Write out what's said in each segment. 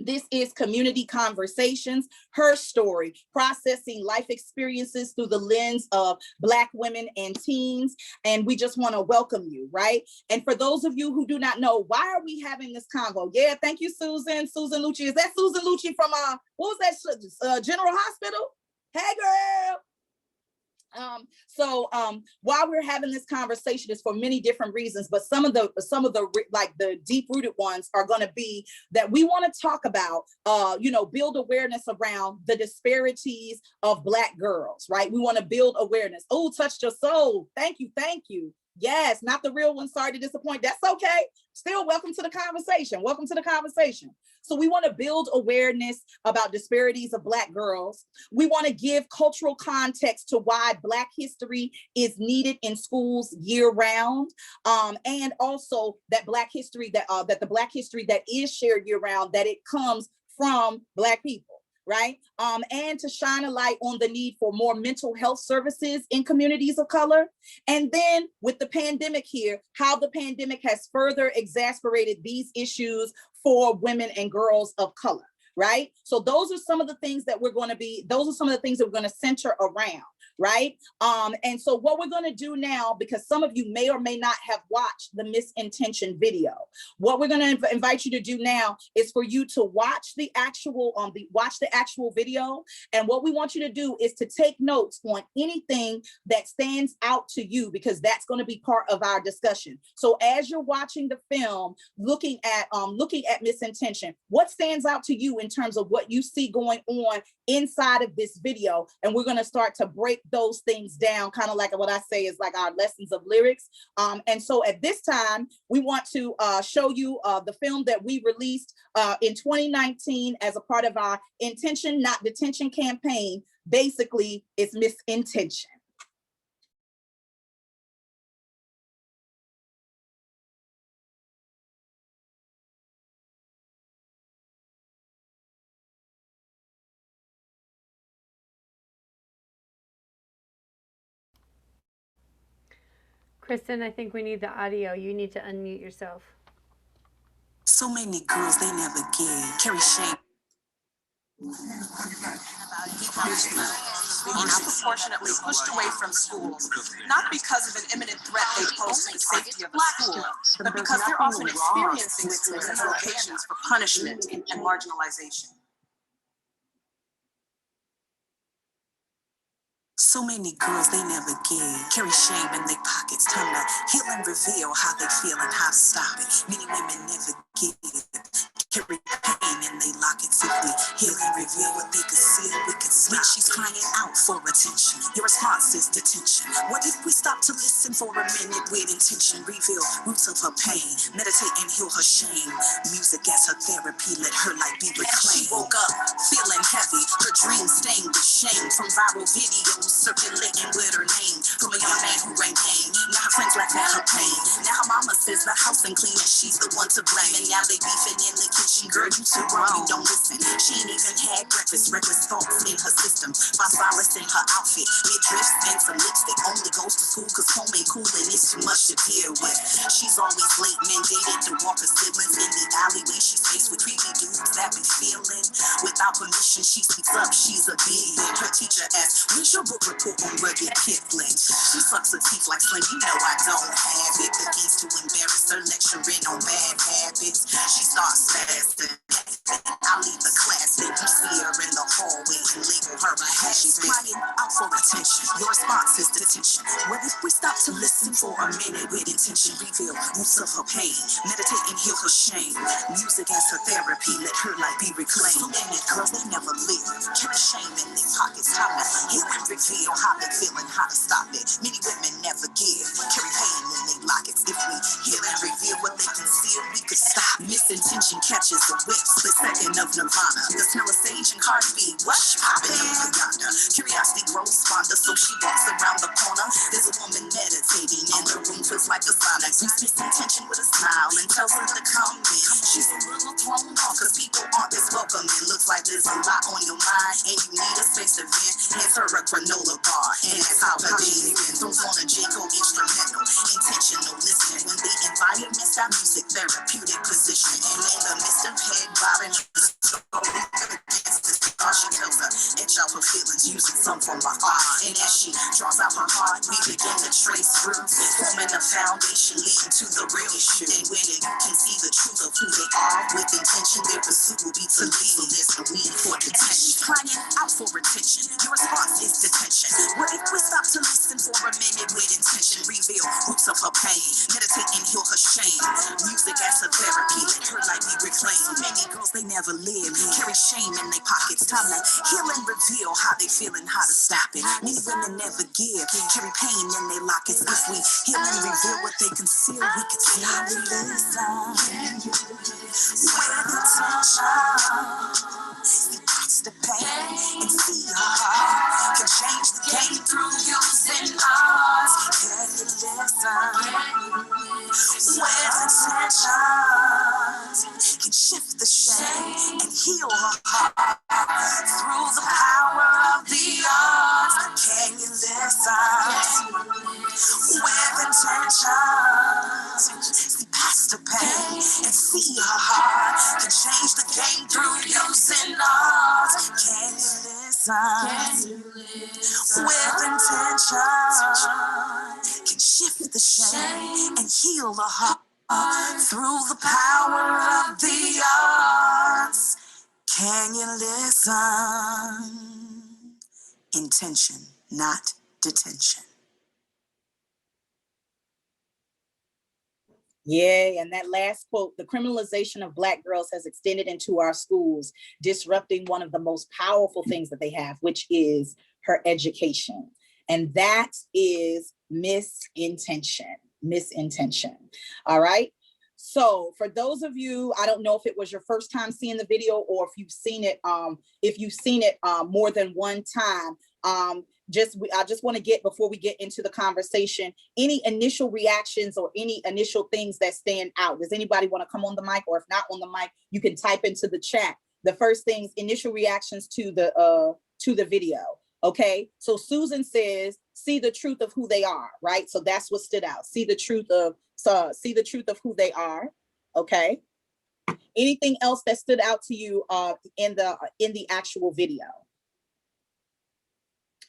This is Community Conversations, HERstory, processing life experiences through the lens of Black women and teens. And we just want to welcome you, right? And for those of you who do not know, why are we having this convo? Yeah, thank you, Susan. Susan Lucci. Is that Susan Lucci from, what was that, General Hospital? Hey, girl. While we're having this conversation is for many different reasons, but some of the like the deep-rooted ones are going to be that we want to talk about, build awareness around the disparities of Black girls, right? We want to build awareness. Oh, touched your soul. Thank you. Thank you. Yes, not the real one. Sorry to disappoint. That's okay. Still, welcome to the conversation. Welcome to the conversation. So we want to build awareness about disparities of Black girls. We want to give cultural context to why Black history is needed in schools year round, and also that Black history that the Black history that is shared year round, that it comes from Black people. Right? And to shine a light on the need for more mental health services in communities of color. And then with the pandemic here, how the pandemic has further exacerbated these issues for women and girls of color, right? So those are some of the things that we're going to center around. Right. And so what we're going to do now, because some of you may or may not have watched the Misintention video, what we're going to invite you to do now is for you to watch the actual video. And what we want you to do is to take notes on anything that stands out to you, because that's going to be part of our discussion. So as you're watching the film, looking at Misintention, what stands out to you in terms of what you see going on inside of this video? And we're going to start to break those things down, kind of like what I say is like our lessons of lyrics. And so at this time, we want to show you the film that we released in 2019 as a part of our Intention, Not Detention campaign. Basically, it's Misintention. Kristen, I think we need the audio. You need to unmute yourself. So many girls, they never give. Carry shame. Being disproportionately pushed away from schools, not because of an imminent threat they pose to the safety of the school, but because they're often experiencing schools as locations for punishment and marginalization. So many girls, they never give. Carry shame in their pockets. Time to heal and reveal how they feel and how to stop it. Many women never give. Carry pain in they lockets. If we heal and reveal what they conceal, we can switch. She's crying out for attention. Your response is detention. What if we stop to listen for a minute with intention? Reveal roots of her pain. Meditate and heal her shame. Music as her therapy. Let her light be reclaimed. She woke up feeling heavy. Her dreams stained with shame from viral videos circulating with her name. From a young man who ran game. Now her friends laugh at her pain. Now her mama says the house ain't clean and she's the one to blame. And now they beefing in the kitchen. Girl, you too wrong, you don't listen. She ain't even had breakfast. Reckless thoughts in her system. Phosphorus in her outfit. It drifts and some lipstick. Only goes to school cause home ain't cool and it's too much to deal with. She's always late, mandated to walk her siblings in the alleyway. She's faced with creepy dudes that be feeling. Without permission, she speaks up. She's a big. Her teacher asks, where's your book report on rugged Kipling? She sucks her teeth like Slim. You know I don't have it. Begins to embarrass her, lecturing on bad habits. She starts spazzing. I leave the class, then you see her in the hallway and label her a hat. She's crying out for attention. Your response is detention. What if we stop to listen for a minute with intention? Reveal roots of her pain. Meditate and heal her shame. Music as her therapy. Let her light be reclaimed. So many girls, they never live. Carry shame in their pockets. Time to heal and reveal how they feel and how to stop it. Many women never give. Carry pain in their lockets. If we heal and reveal what they conceal, we could stop. Misintention catches the whip. Split second of Nirvana. The smell of sage and Cardi B. What's poppin' over yonder? Curiosity grows fonder, so she walks around the corner. There's a woman meditating and the room feels like a sauna. Greets Misintention with a smile and tells her to come in. She's a little thrown off cause people aren't this welcoming. Looks like there's a lot on your mind and you need a space to vent. Hands her a granola bar and that's how her day begins. Throws on a J-Cole instrumental. Intentional listening when the environment's our music therapeutic position. And in the midst of head bobbing, from afar. And as she draws out her heart, we begin to trace roots, forming a foundation leading to the real issue. And when it can see the truth of who they are, with intention, their pursuit will be to lead. So there's no need for detention. Crying out for attention, your response is detention. What if we stop to listen for a minute with intention? Reveal roots of her pain, meditate and heal her shame. Music as a therapy, let her life be reclaimed. Many girls, they never live, carry shame in their pockets. Time to heal and reveal how they feel and how to stop it. Many women never give, carry pain in their lockets. If we heal and reveal what they conceal, we could tell the listen. Where the tension, that's the pain, and see her heart can change the game through using ours. Can you listen? Where the tension can shift the shame and heal her heart through the power of the arts. Can you listen? Where the tension see past the pain and see her heart can change the game through using art. Can you listen? With intention can shift the shame and heal the heart through the power of the arts. Can you listen? Intention, not detention. Yeah, and that last quote, the criminalization of Black girls has extended into our schools, disrupting one of the most powerful things that they have, which is her education. And that is misintention. All right. So for those of you, I don't know if it was your first time seeing the video or if you've seen it, more than one time. I just want to get, before we get into the conversation, any initial reactions or any initial things that stand out. Does anybody want to come on the mic, or if not on the mic, you can type into the chat. The first things, initial reactions to the video. Okay, so Susan says, see the truth of who they are, right? So that's what stood out. See the truth of who they are. Okay. Anything else that stood out to you in the actual video?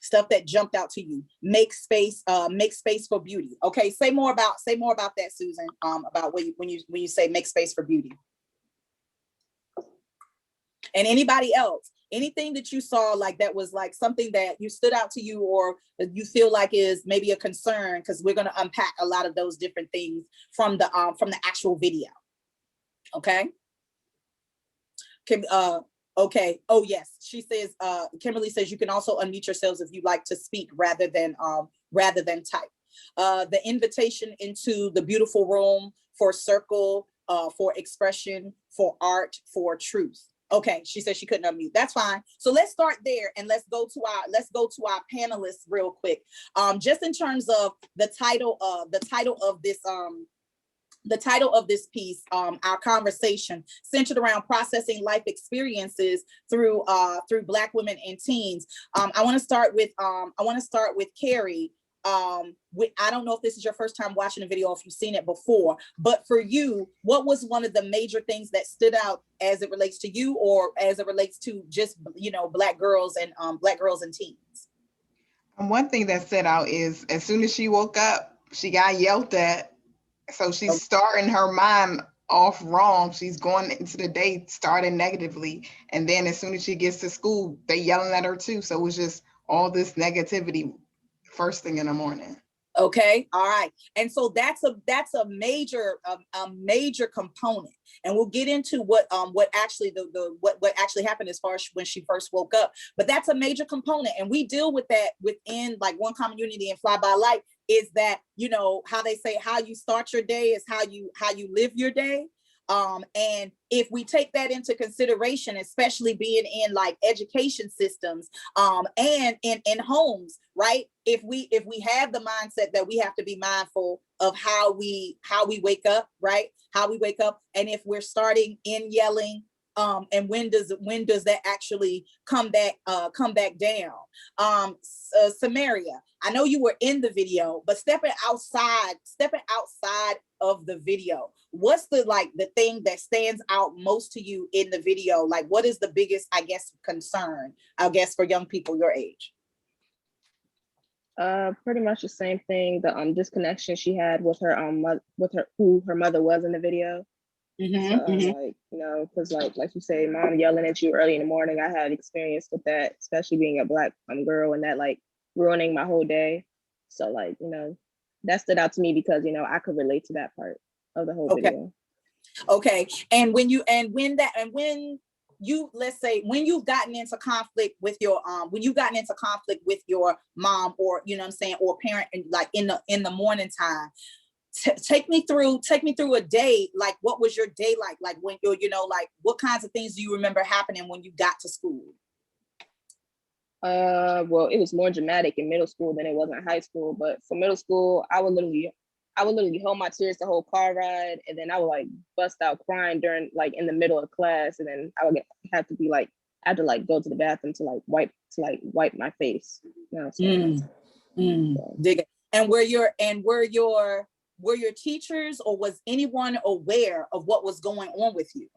Stuff that jumped out to you. Make space for beauty. Okay, say more about that, Susan. About when you say make space for beauty. And anybody else, anything that you saw like that was like something that you stood out to you, or you feel like is maybe a concern, because we're going to unpack a lot of those different things from the actual video. Okay. Okay. Oh yes, she says. Kimberly says you can also unmute yourselves if you'd like to speak rather than type. The invitation into the beautiful room for circle, for expression, for art, for truth. Okay, she said she couldn't unmute. That's fine. So let's start there and let's go to our panelists real quick. Just in terms of the title of this piece, our conversation centered around processing life experiences through Black women and teens. I want to start with Carrie. I don't know if this is your first time watching a video, if you've seen it before, but for you, what was one of the major things that stood out as it relates to you, or as it relates to just, Black girls and teens? One thing that stood out is as soon as she woke up, she got yelled at. So she's starting her mind off wrong. She's going into the day starting negatively. And then as soon as she gets to school, they yelling at her too. So it was just all this negativity first thing in the morning. Okay. All right. And so that's a major component. And we'll get into what actually what actually happened as far as when she first woke up. But that's a major component. And we deal with that within like One Common Unity and Fly By Light, is that, how they say how you start your day is how you live your day. And if we take that into consideration, especially being in like education systems, and in homes, right? If we have the mindset that we have to be mindful of how we wake up, right? How we wake up, and if we're starting in yelling, and when does that actually come back down? Samaria, I know you were in the video, but stepping outside of the video, what's the thing that stands out most to you in the video? Like, what is the biggest, concern, for young people your age? Pretty much the same thing. The disconnection she had with her with her who her mother was in the video. Mm-hmm, So mm-hmm. like, you know, because like you say, mom yelling at you early in the morning. I had experience with that, especially being a Black girl, and that like ruining my whole day. So like, you know, that stood out to me because, you know, I could relate to that part of the whole Okay. video. Okay. And when you, let's say, when you've gotten into conflict with your mom, or, you know what I'm saying, or parent, like in the morning time, take me through a day. Like, what was your day like when you're, you know, like, what kinds of things do you remember happening when you got to school? Well, it was more dramatic in middle school than it was in high school. But for middle school, I would literally hold my tears the whole car ride, and then I would like bust out crying during like in the middle of class, and then I would have to be like, I had to like go to the bathroom to wipe my face. You know, so. Dig it. And were your teachers, or was anyone aware of what was going on with you?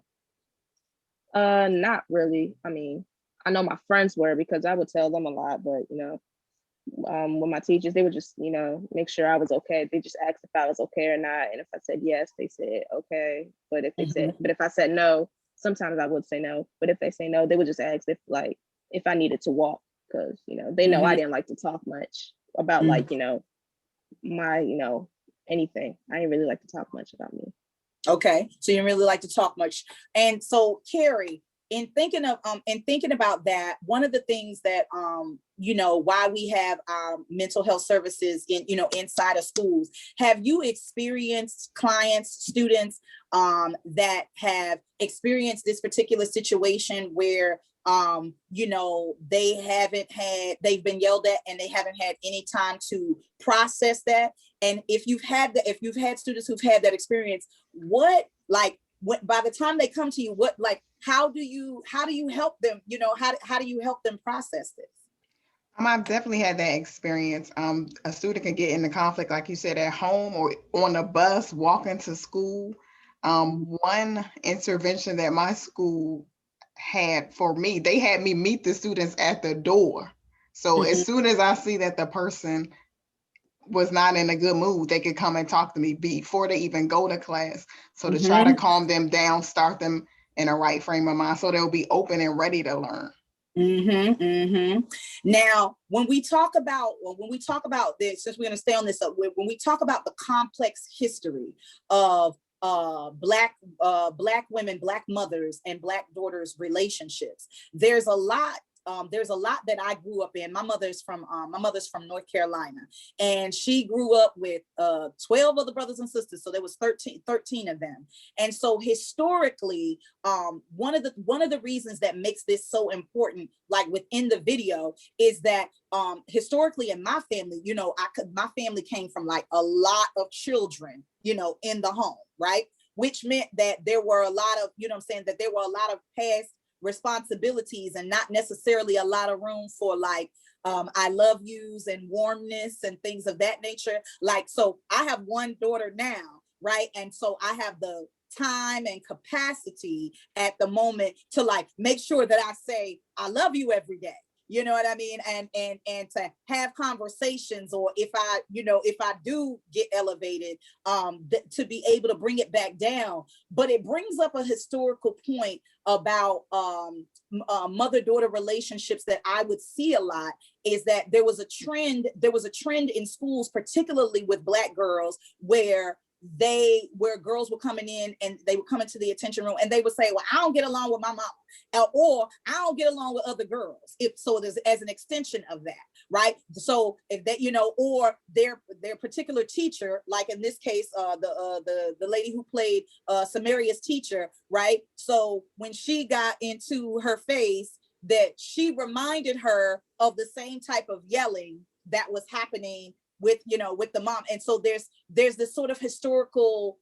Not really. I mean, I know my friends were because I would tell them a lot, but you know, with my teachers, they would just, you know, make sure I was okay. They just asked if I was okay or not, and if I said yes, they said okay. But if I said no, sometimes I would say no. But if they say no, they would just ask if I needed to walk, because you know they know I didn't like to talk much about like, you know, my, you know, anything. I didn't really like to talk much about me. Okay, so you didn't really like to talk much. And so, Carrie, in thinking about that, one of the things that you know, why we have mental health services in, you know, inside of schools, have you experienced clients, students that have experienced this particular situation where you know, they've been yelled at and they haven't had any time to process that? And if you've had students who've had that experience, what, like, by the time they come to you, what, like, how do you help them? You know, how do you help them process this? I've definitely had that experience. A student can get into conflict, like you said, at home or on a bus, walking to school. One intervention that my school had for me, they had me meet the students at the door. So as soon as I see that the person was not in a good mood, they could come and talk to me before they even go to class. So to try to calm them down, start them in a right frame of mind, so they'll be open and ready to learn. Now, when we talk about this, since we're going to stay on this, when we talk about the complex history of Black women, Black mothers, and Black daughters relationships, there's a lot that I grew up in. My mother's from North Carolina, and she grew up with 12 other brothers and sisters. So there was 13 of them. And so historically, one of the reasons that makes this so important, like within the video, is that historically in my family, you know, my family came from like a lot of children, you know, in the home, right? Which meant that there were a lot of, you know what I'm saying, that there were a lot of past responsibilities and not necessarily a lot of room for like I love yous and warmness and things of that nature. Like, so I have one daughter now, right? And so I have the time and capacity at the moment to like make sure that I say I love you every day. You know what I mean? And to have conversations, or if I do get elevated, to be able to bring it back down. But it brings up a historical point about mother-daughter relationships that I would see a lot, is that there was a trend in schools, particularly with Black girls, where girls were coming in and they would come into the attention room and they would say, well, I don't get along with my mama, or I don't get along with other girls. If so, there's as an extension of that, right? So if that, you know, or their particular teacher, like in this case, the lady who played Samaria's teacher, right? So when she got into her face, that she reminded her of the same type of yelling that was happening with the mom. And so there's this sort of historical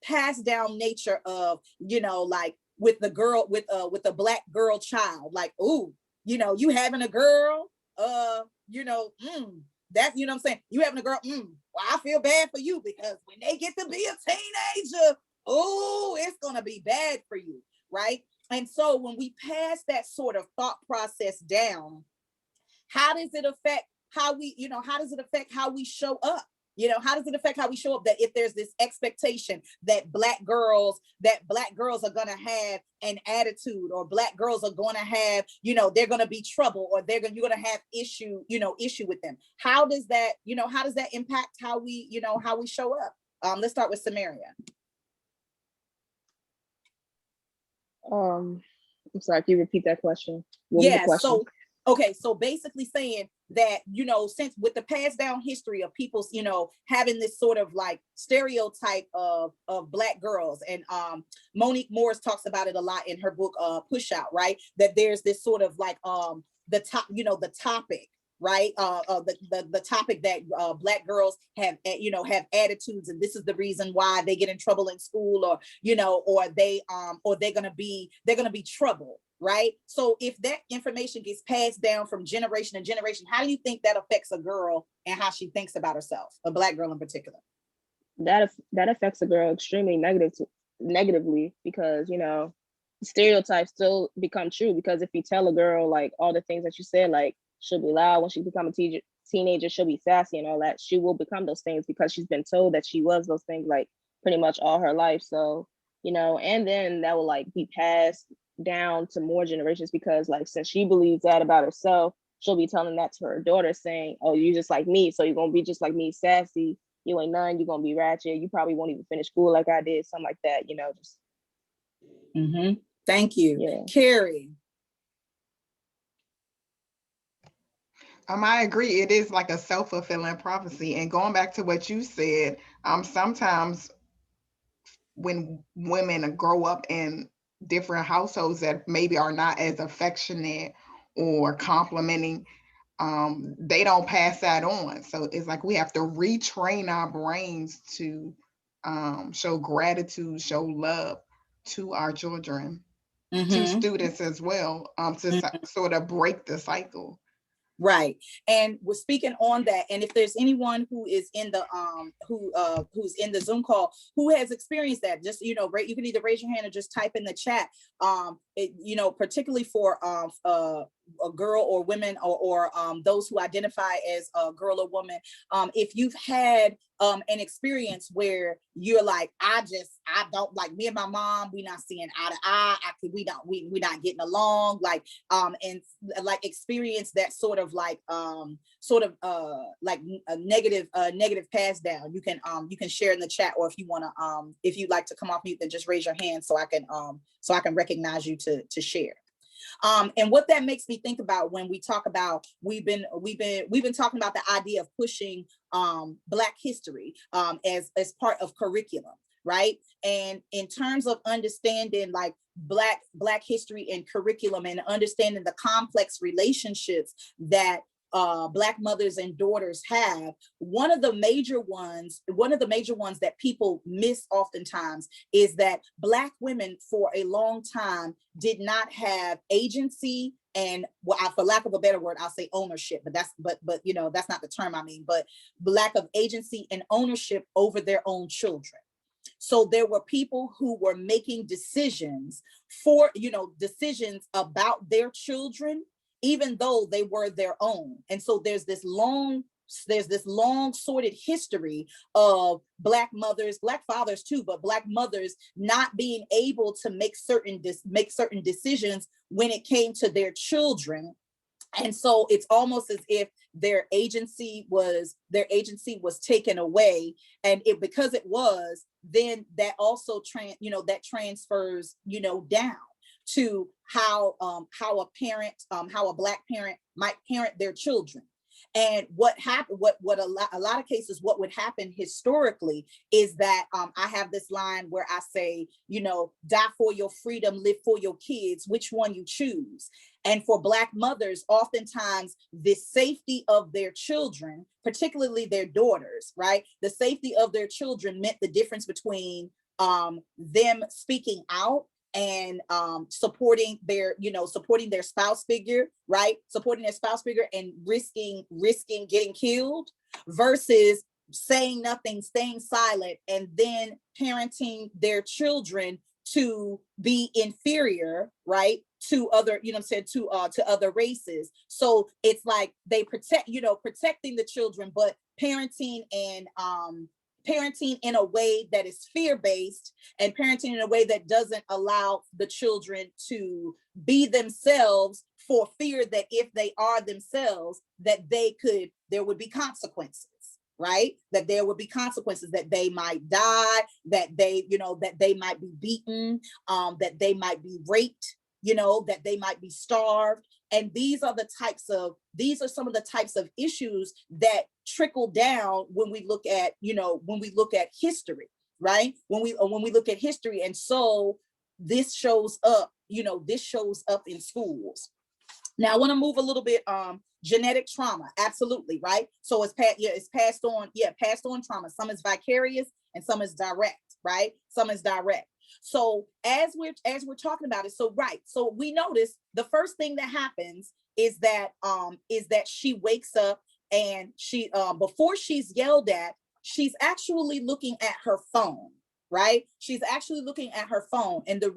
passed down nature of, you know, like with the girl, with a Black girl child, like, ooh, you know, you having a girl, you know, that, you know what I'm saying, you having a girl, well, I feel bad for you, because when they get to be a teenager, oh, it's gonna be bad for you, right? And so when we pass that sort of thought process down, how does it affect how we, you know, how does it affect how we show up? You know, how does it affect how we show up? That if there's this expectation that black girls are gonna have an attitude, or black girls are gonna have, you know, they're gonna be trouble, or you're gonna have issue with them. How does that, you know, how does that impact how we, you know, how we show up? Let's start with Samaria. I'm sorry, can you repeat that question? What was the question? So basically saying that, you know, since with the passed down history of people's, you know, having this sort of like stereotype of black girls, and Monique Morris talks about it a lot in her book Push Out, right? That there's this sort of like the topic, right? The topic that black girls have, you know, have attitudes, and this is the reason why they get in trouble in school, or, you know, or they're gonna be trouble, right? So if that information gets passed down from generation to generation, how do you think that affects a girl and how she thinks about herself, a black girl in particular? That affects a girl extremely negatively, because, you know, stereotypes still become true. Because if you tell a girl like all the things that you said, like she'll be loud when she become a teenager, she'll be sassy and all that, she will become those things because she's been told that she was those things like pretty much all her life. So, you know, and then that will like be passed down to more generations, because like since she believes that about herself, she'll be telling that to her daughter, saying, oh, you just like me, so you're gonna be just like me, sassy, you ain't none, you're gonna be ratchet, you probably won't even finish school like I did, something like that, you know. Just Thank you. Yeah. Carrie. I agree. It is like a self-fulfilling prophecy. And going back to what you said, sometimes when women grow up in different households that maybe are not as affectionate or complimenting, they don't pass that on. So it's like we have to retrain our brains to show gratitude, show love to our children, to students as well, to sort of break the cycle. Right. And we're speaking on that. And if there's anyone who is in the who's in the Zoom call who has experienced that, just, you know, you can either raise your hand or just type in the chat. You know, particularly for a girl or women, or those who identify as a girl or woman, if you've had an experience where you're like, I don't, like, me and my mom, we not seeing eye to eye, we not getting along, like, and like experience that sort of like like a negative pass down, you can share in the chat, or if you want to if you'd like to come off mute, then just raise your hand so I can recognize you to share. And what that makes me think about when we talk about, we've been talking about the idea of pushing Black history as part of curriculum, right? And in terms of understanding like Black history and curriculum, and understanding the complex relationships that Black mothers and daughters have, one of the major ones that people miss oftentimes is that Black women for a long time did not have agency and, well, for lack of a better word, I'll say ownership, but you know, that's not the term I mean, but lack of agency and ownership over their own children. So there were people who were making decisions about their children, even though they were their own. And so there's this long sordid history of Black mothers, Black fathers too, but Black mothers not being able to make certain decisions when it came to their children. And so it's almost as if their agency was taken away, and because it was, then that also transfers down to how a Black parent might parent their children. And what happened, a lot of cases, what would happen historically is that I have this line where I say, die for your freedom, live for your kids, which one you choose. And for Black mothers, oftentimes the safety of their children, particularly their daughters, right? The safety of their children meant the difference between them speaking out and supporting their spouse figure, right? Supporting their spouse figure and risking getting killed, versus saying nothing, staying silent, and then parenting their children to be inferior, right? to other, you know what I'm saying, to other races. So it's like they protect, you know, protecting the children, but parenting in a way that is fear-based, and parenting in a way that doesn't allow the children to be themselves, for fear that if they are themselves, that there would be consequences, right? That there would be consequences, that they might die, that they, you know, that they might be beaten, that they might be raped, you know, that they might be starved. And these are some of the types of issues that trickle down when we look at, you know, when we look at history, right? When we look at history. And so this shows up, you know, this shows up in schools. Now I want to move a little bit, genetic trauma, absolutely, right? So it's passed on trauma. Some is vicarious and some is direct, right? Some is direct. So as we're talking about it, so right, so we notice the first thing that happens is that she wakes up, and she before she's yelled at, she's actually looking at her phone, right? She's actually looking at her phone, and the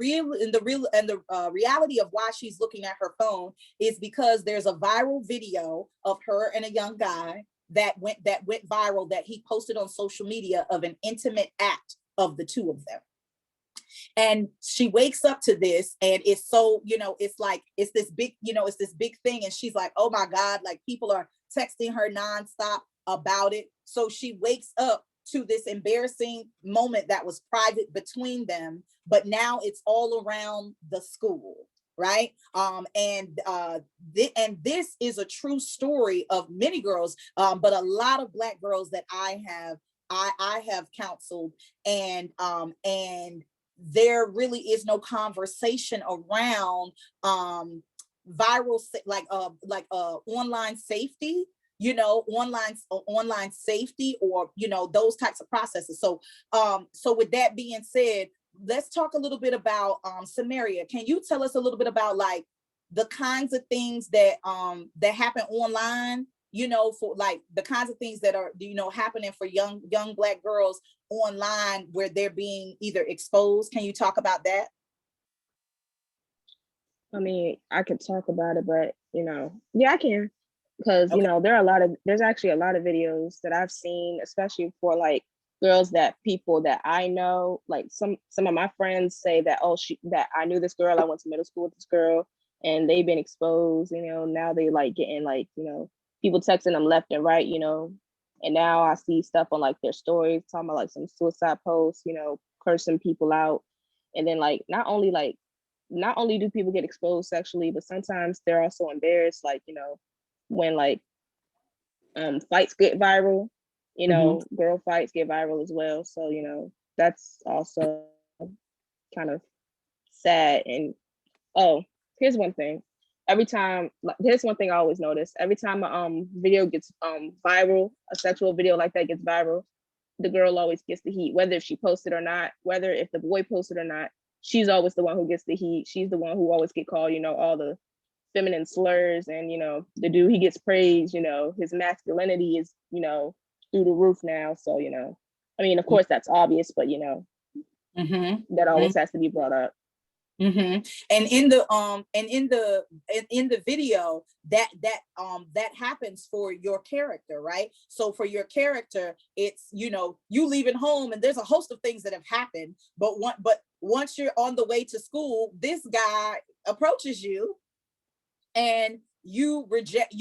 reality of why she's looking at her phone is because there's a viral video of her and a young guy that went viral, that he posted on social media, of an intimate act of the two of them. And she wakes up to this, and it's so, you know, it's like, it's this big thing. And she's like, oh my God, like people are texting her nonstop about it. So she wakes up to this embarrassing moment that was private between them, but now it's all around the school, right? And this is a true story of many girls, but a lot of Black girls that I have counseled, and there really is no conversation around viral, online safety, you know, online safety, or, you know, those types of processes. So with that being said, let's talk a little bit about Samaria. Can you tell us a little bit about like the kinds of things that happen online, you know, for like the kinds of things that are, you know, happening for young Black girls online, where they're being either exposed? Can you talk about that? I mean, I could talk about it, but you know, yeah, I can. Because, you Okay. know, there's actually a lot of videos that I've seen, especially for like girls that people that I know, like some of my friends say that, oh, that I knew this girl, I went to middle school with this girl, and they've been exposed, you know, now they like getting like, you know, people texting them left and right, you know, and now I see stuff on like their stories talking about like some suicide posts, you know, cursing people out. And then like not only do people get exposed sexually, but sometimes they're also embarrassed, like, you know, when like fights get viral, you know, girl fights get viral as well. So, you know, that's also kind of sad. And oh, here's one thing. Here's one thing I always notice. Every time a video gets viral, a sexual video like that gets viral, the girl always gets the heat, whether she posted or not, whether if the boy posted or not, she's always the one who gets the heat. She's the one who always get called, you know, all the feminine slurs, and you know, the dude, he gets praised, you know, his masculinity is, you know, through the roof now. So, you know, I mean, of course that's obvious, but you know, that always has to be brought up. And in the video, that happens for your character, right? So for your character, it's, you know, you leaving home, and there's a host of things that have happened, but once you're on the way to school, this guy approaches you, and you reject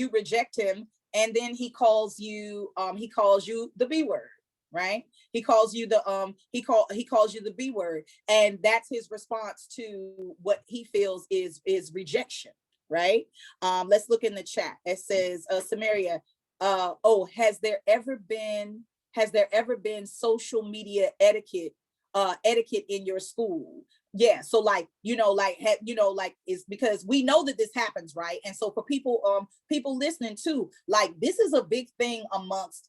him, and then he calls you the B word, right? He calls you the B word, and that's his response to what he feels is rejection, right? Let's look in the chat. It says, Samaria, has there ever been social media etiquette in your school? Yeah, so like, you know, like it's because we know that this happens, right? And so for people listening too, like this is a big thing amongst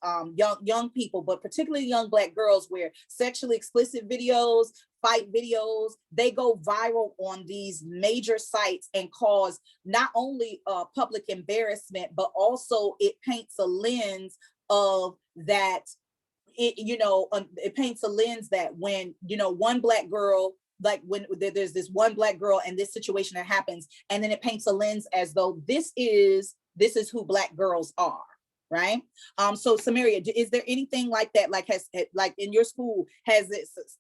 young people, but particularly young Black girls, where sexually explicit videos, fight videos, they go viral on these major sites and cause not only public embarrassment, but also it paints a lens of that. It paints a lens that when, you know, one Black girl like when there's this one Black girl and this situation that happens, and then it paints a lens as though this is who Black girls are, right? So Samaria, is there anything like that? Like like in your school, has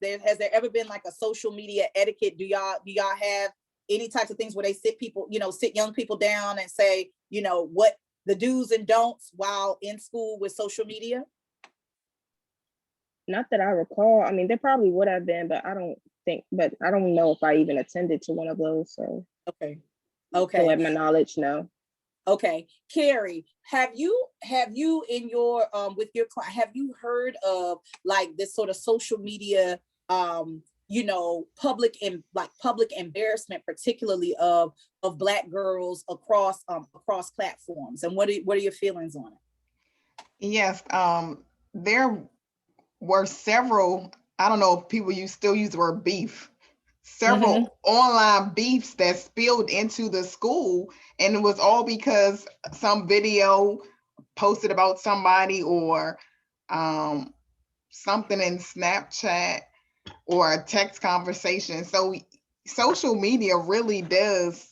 there ever been like a social media etiquette? Do y'all have any types of things where they sit young people down and say, what the do's and don'ts while in school with social media? Not that I recall. I mean, there probably would have been, but I don't know if I even attended to one of those. So okay. To my knowledge, no. Okay, Carrie, have you in your with your client, have you heard of like this sort of social media public embarrassment, particularly of Black girls across platforms, and what are your feelings on it? Yes, there were several, I don't know if people still use the word beef, several online beefs that spilled into the school, and it was all because some video posted about somebody, or something in Snapchat, or a text conversation. So social media really does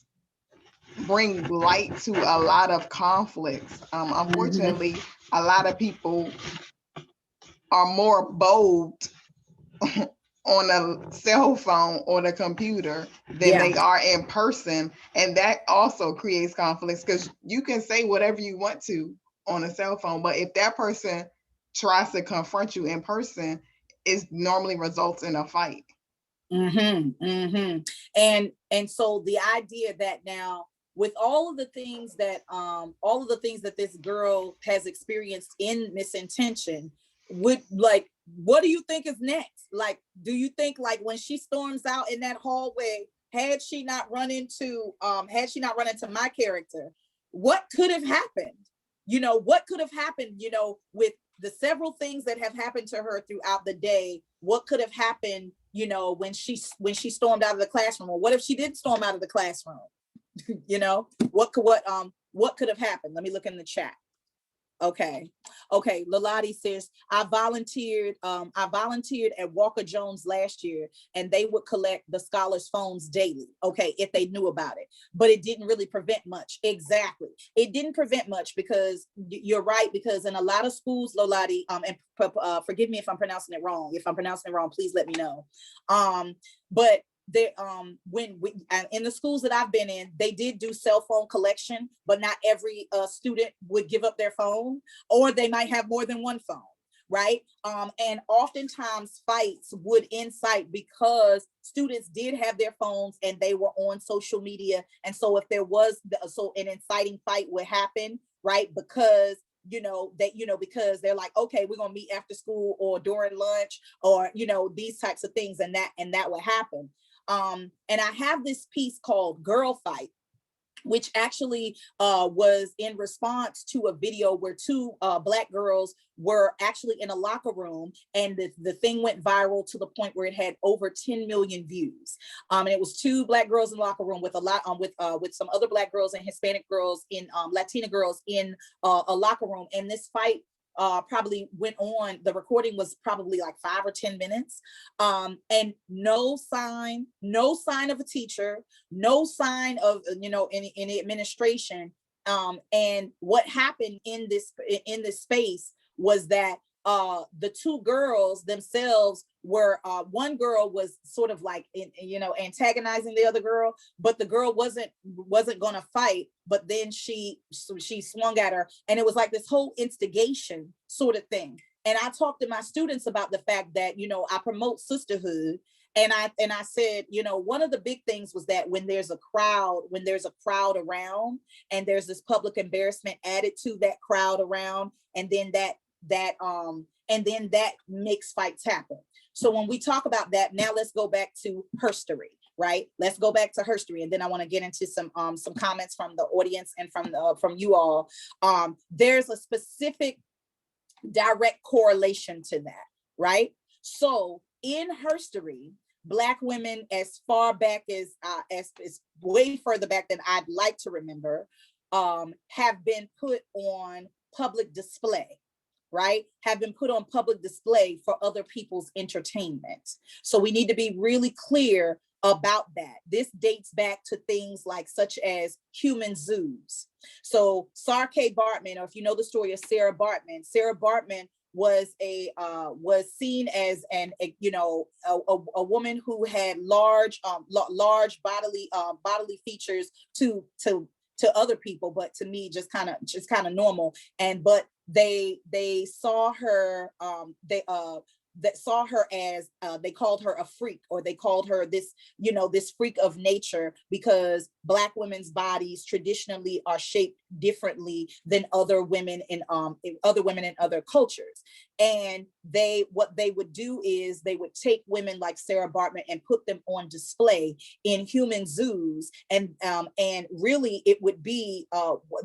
bring light to a lot of conflicts. Unfortunately, a lot of people are more bold on a cell phone or the computer than they are in person. And that also creates conflicts, because you can say whatever you want to on a cell phone, but if that person tries to confront you in person, it normally results in a fight. And so the idea that now, with all of the things that this girl has experienced in this Intention, what do you think is next? Like, do you think, like, when she storms out in that hallway, had she not run into my character, what could have happened? What could have happened, with the several things that have happened to her throughout the day? What could have happened, when she stormed out of the classroom? Or what if she did storm out of the classroom? What could have happened? Let me look in the chat. Okay. Lalati says, I volunteered at Walker Jones last year, and they would collect the scholars' phones daily. Okay, if they knew about it, but it didn't really prevent much. Exactly. It didn't prevent much, because you're right, because in a lot of schools, Lalati, and forgive me if I'm pronouncing it wrong. If I'm pronouncing it wrong, please let me know. But they in the schools that I've been in, they did do cell phone collection, but not every student would give up their phone, or they might have more than one phone, right? And oftentimes fights would incite because students did have their phones and they were on social media, and so if there was an inciting fight would happen, right? Because because they're like, okay, we're gonna meet after school or during lunch, or these types of things, and that would happen. And I have this piece called Girl Fight, which actually was in response to a video where two Black girls were actually in a locker room, and the thing went viral to the point where it had over 10 million views. And it was two Black girls in the locker room with with some other Black girls and Hispanic girls Latina girls in a locker room. And this fight probably went on. The recording was probably like 5 or 10 minutes, and no sign of a teacher, no sign of any administration. And what happened in this space was that the two girls themselves were one girl was sort of like antagonizing the other girl, but the girl wasn't gonna fight, but then she swung at her, and it was like this whole instigation sort of thing. And I talked to my students about the fact that I promote sisterhood, and I said, one of the big things was that when there's a crowd around, and there's this public embarrassment added to that crowd around, and then that makes fights happen. So when we talk about that, now let's go back to HERstory, right? Let's go back to HERstory, and then I want to get into some comments from the audience and from you all. There's a specific direct correlation to that, right? So in HERstory, Black women, as far back as way further back than I'd like to remember, have been put on public display. right, have been put on public display for other people's entertainment. So we need to be really clear about that. This dates back to things like such as human zoos. So Sarah K. Bartman, or if you know the story of Sarah Bartman was seen as a woman who had large bodily features to other people, but to me just kind of normal. And but they saw her that saw her as they called her a freak, or they called her this freak of nature, because Black women's bodies traditionally are shaped differently than other women in other cultures. And what they would do is they would take women like Sarah Bartman and put them on display in human zoos, and really it would be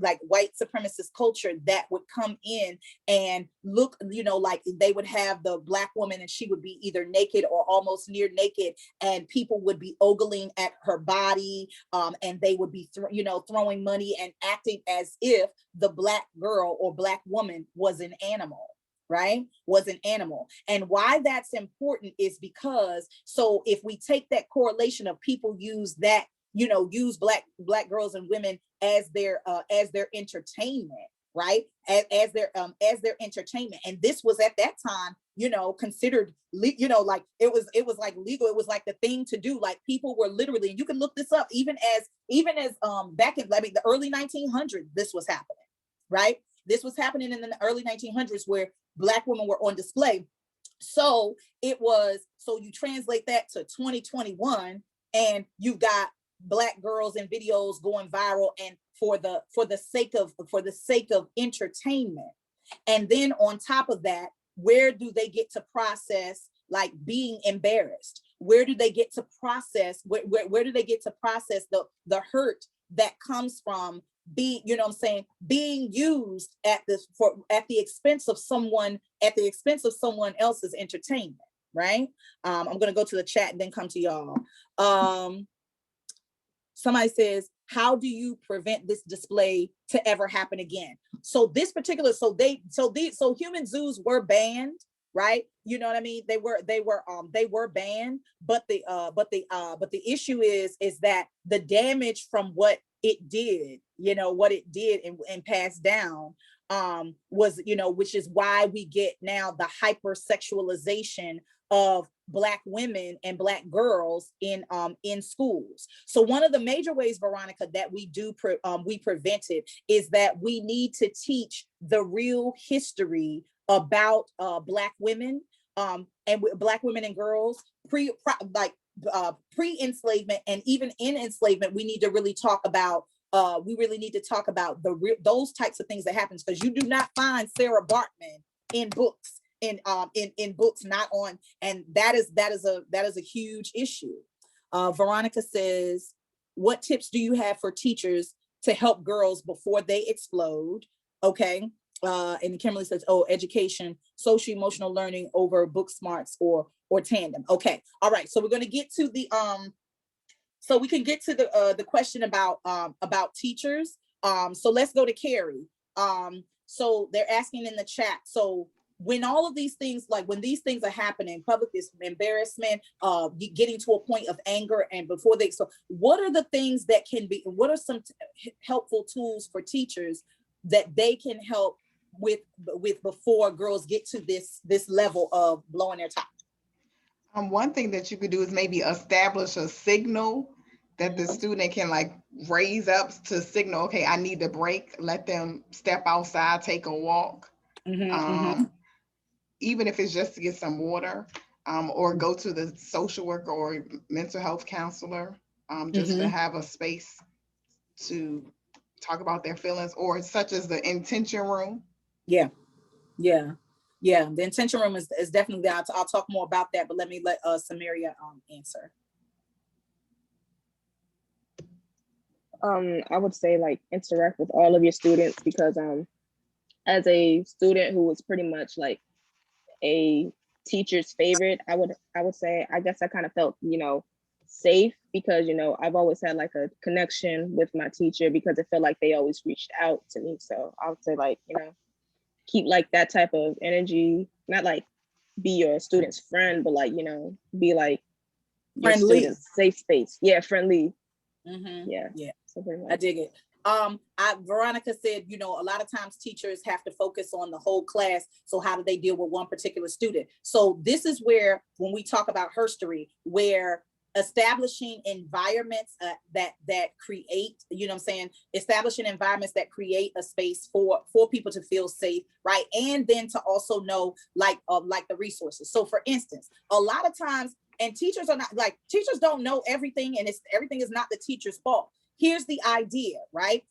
like white supremacist culture that would come in and look, like they would have the Black woman and she would be either naked or almost near naked, and people would be ogling at her body, and they would be throwing money and acting as if the Black girl or Black woman was an animal. Right? Was an animal. And why that's important is because, so if we take that correlation of people use that, use black girls and women as their entertainment, right? As their entertainment. And this was at that time, considered, like it was like legal. It was like the thing to do. Like people were literally, and you can look this up, even as back in, the early 1900s, this was happening, right? This was happening in the early 1900s where Black women were on display. So you translate that to 2021, and you've got Black girls in videos going viral, and for the sake of entertainment. And then on top of that, where do they get to process like being embarrassed? Where do they get to process where do they get to process the hurt that comes from being used at the expense of someone else's entertainment, right? I'm going to go to the chat and then come to y'all. Somebody says, how do you prevent this display to ever happen again? So this particular, so human zoos were banned, right? You know what I mean? They were banned, but the issue is that the damage from what it did, and passed down, was, which is why we get now the hypersexualization of Black women and Black girls in schools. So one of the major ways, Veronica, that we prevent it is that we need to teach the real history about Black women and Black women and girls pre-enslavement, and even in enslavement. We need to really talk about those types of things that happens, because you do not find Sarah Bartman in books. In books, not on, and that is a huge issue. Veronica says, what tips do you have for teachers to help girls before they explode? Okay. And Kimberly says, education, social emotional learning over book smarts or tandem. Okay. All right. So we're going to get to the so we can get to the question about teachers. So let's go to Carrie. So they're asking in the chat. So when all of these things, like when these things are happening, public embarrassment, getting to a point of anger, and before so what are the things that can be, what are some helpful tools for teachers that they can help with before girls get to this level of blowing their top? One thing that you could do is maybe establish a signal that the student can like raise up to signal, okay, I need a break. Let them step outside, take a walk. Even if it's just to get some water, or go to the social worker or mental health counselor, just to have a space to talk about their feelings, or such as the intention room. Yeah. The intention room is definitely there. I'll talk more about that, but let Samaria answer. I would say like interact with all of your students, because as a student who was pretty much like a teacher's favorite, I would say, I guess I kind of felt, safe, because, I've always had like a connection with my teacher, because it felt like they always reached out to me. So I would say like, keep like that type of energy, not like be your student's friend, but like, you know, be like your Friendly. student's safe space. Yeah, friendly. Yeah, Something like I dig it. Veronica said, you know, a lot of times teachers have to focus on the whole class. So how do they deal with one particular student? So this is where, when we talk about HERstory, where establishing environments that create, you know what I'm saying, establishing environments that create a space for people to feel safe, right? And then to also know like the resources. So for instance, a lot of times, and teachers are not like, teachers don't know everything, and everything is not the teacher's fault. Here's the idea, right?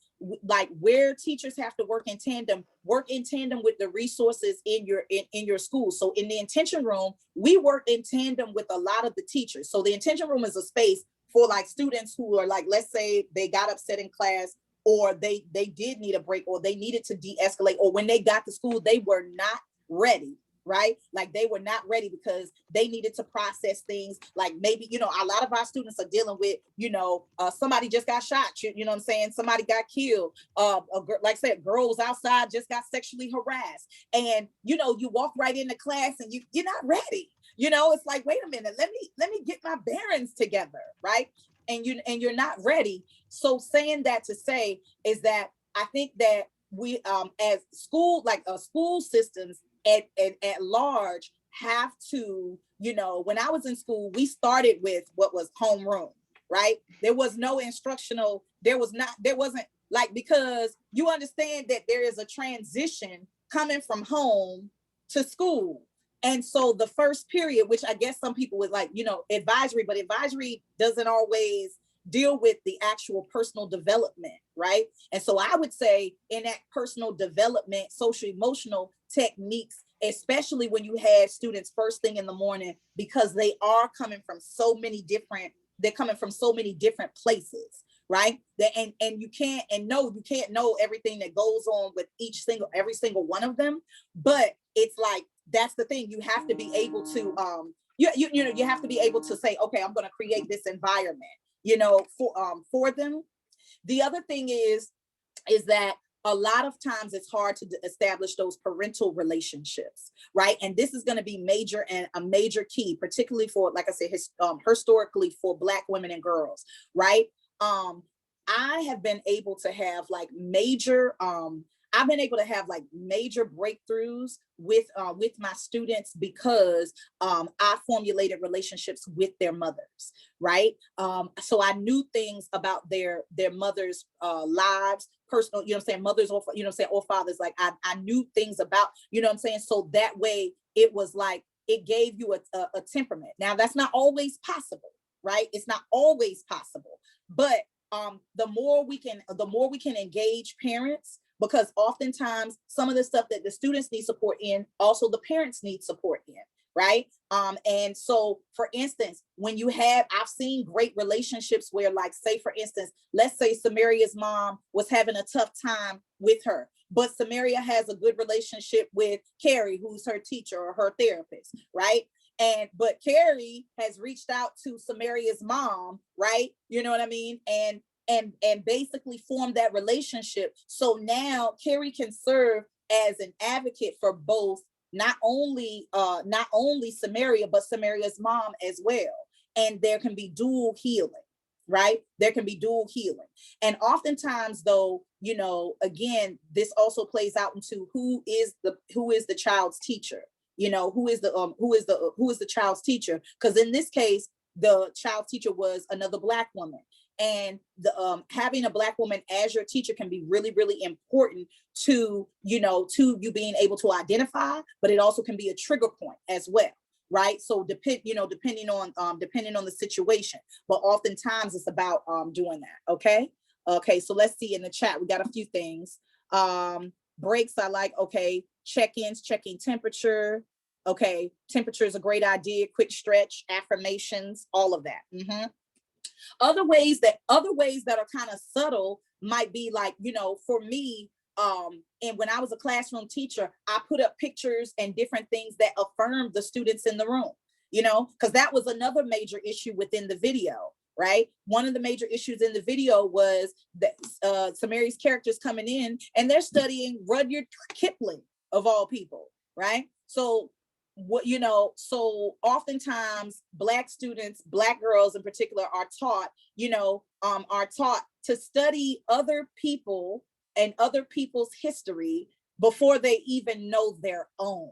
Like where teachers have to work in tandem with the resources in your school. So in the intention room, we work in tandem with a lot of the teachers. So the intention room is a space for like students who are like, let's say they got upset in class, or they did need a break, or they needed to de-escalate, or when they got to school, they were not ready. Right? Like they were not ready because they needed to process things. Like maybe, you know, a lot of our students are dealing with, you know, somebody just got shot, you know what I'm saying? Somebody got killed. Like I said, girls outside just got sexually harassed. And, you know, you walk right into class and you're not ready. You know, it's like, wait a minute, let me get my bearings together, right? And you're not ready. So saying that to say is that I think that we as school systems at large have to, you know, when I was in school, we started with what was homeroom, right? There was no instructional, there wasn't like, because you understand that there is a transition coming from home to school. And so the first period, which I guess some people would like, you know, advisory, but advisory doesn't always deal with the actual personal development, right? And so I would say in that personal development, social emotional techniques, especially when you have students first thing in the morning, because they are coming from so many different places, right? And you can't know everything that goes on with every single one of them. But it's like, that's the thing, you have to be able to you have to be able to say, okay, I'm going to create this environment, you know, for them. The other thing is that a lot of times it's hard to establish those parental relationships, right? And this is going to be major and a major key, particularly for, like I said, historically for Black women and girls, right? I have been able to have like major breakthroughs with my students because I formulated relationships with their mothers, right? So I knew things about their mothers' lives, personal, you know what I'm saying, mothers or, you know what I'm saying, or fathers. Like I knew things about, you know what I'm saying? So that way it was like, it gave you a temperament. Now that's not always possible, right? It's not always possible, but the more we can engage parents, because oftentimes some of the stuff that the students need support in, also the parents need support in, right? And so for instance, I've seen great relationships where, like, say for instance, let's say Samaria's mom was having a tough time with her, but Samaria has a good relationship with Carrie, who's her teacher or her therapist, right? But Carrie has reached out to Samaria's mom, right? You know what I mean? And basically formed that relationship. So now Carrie can serve as an advocate for both, not only Samaria, but Samaria's mom as well. And there can be dual healing, right? There can be dual healing. And oftentimes though, you know, again, this also plays out into who is the child's teacher. You know, who is the child's teacher? Because in this case, the child's teacher was another Black woman. And having a Black woman as your teacher can be really, really important to you being able to identify, but it also can be a trigger point as well, right? So depending on the situation, but oftentimes it's about doing that. Okay, so let's see in the chat, we got a few things. Breaks, I like. Okay, check-ins, checking temperature. Okay, temperature is a great idea. Quick stretch, affirmations, all of that. Other ways that are kind of subtle might be like, you know, for me, and when I was a classroom teacher, I put up pictures and different things that affirmed the students in the room, you know, because that was another major issue within the video, right? One of the major issues in the video was that Samaria's characters coming in and they're studying Rudyard Kipling. of all people, right? So what, so oftentimes Black students, Black girls in particular, are taught, are taught to study other people and other people's history before they even know their own.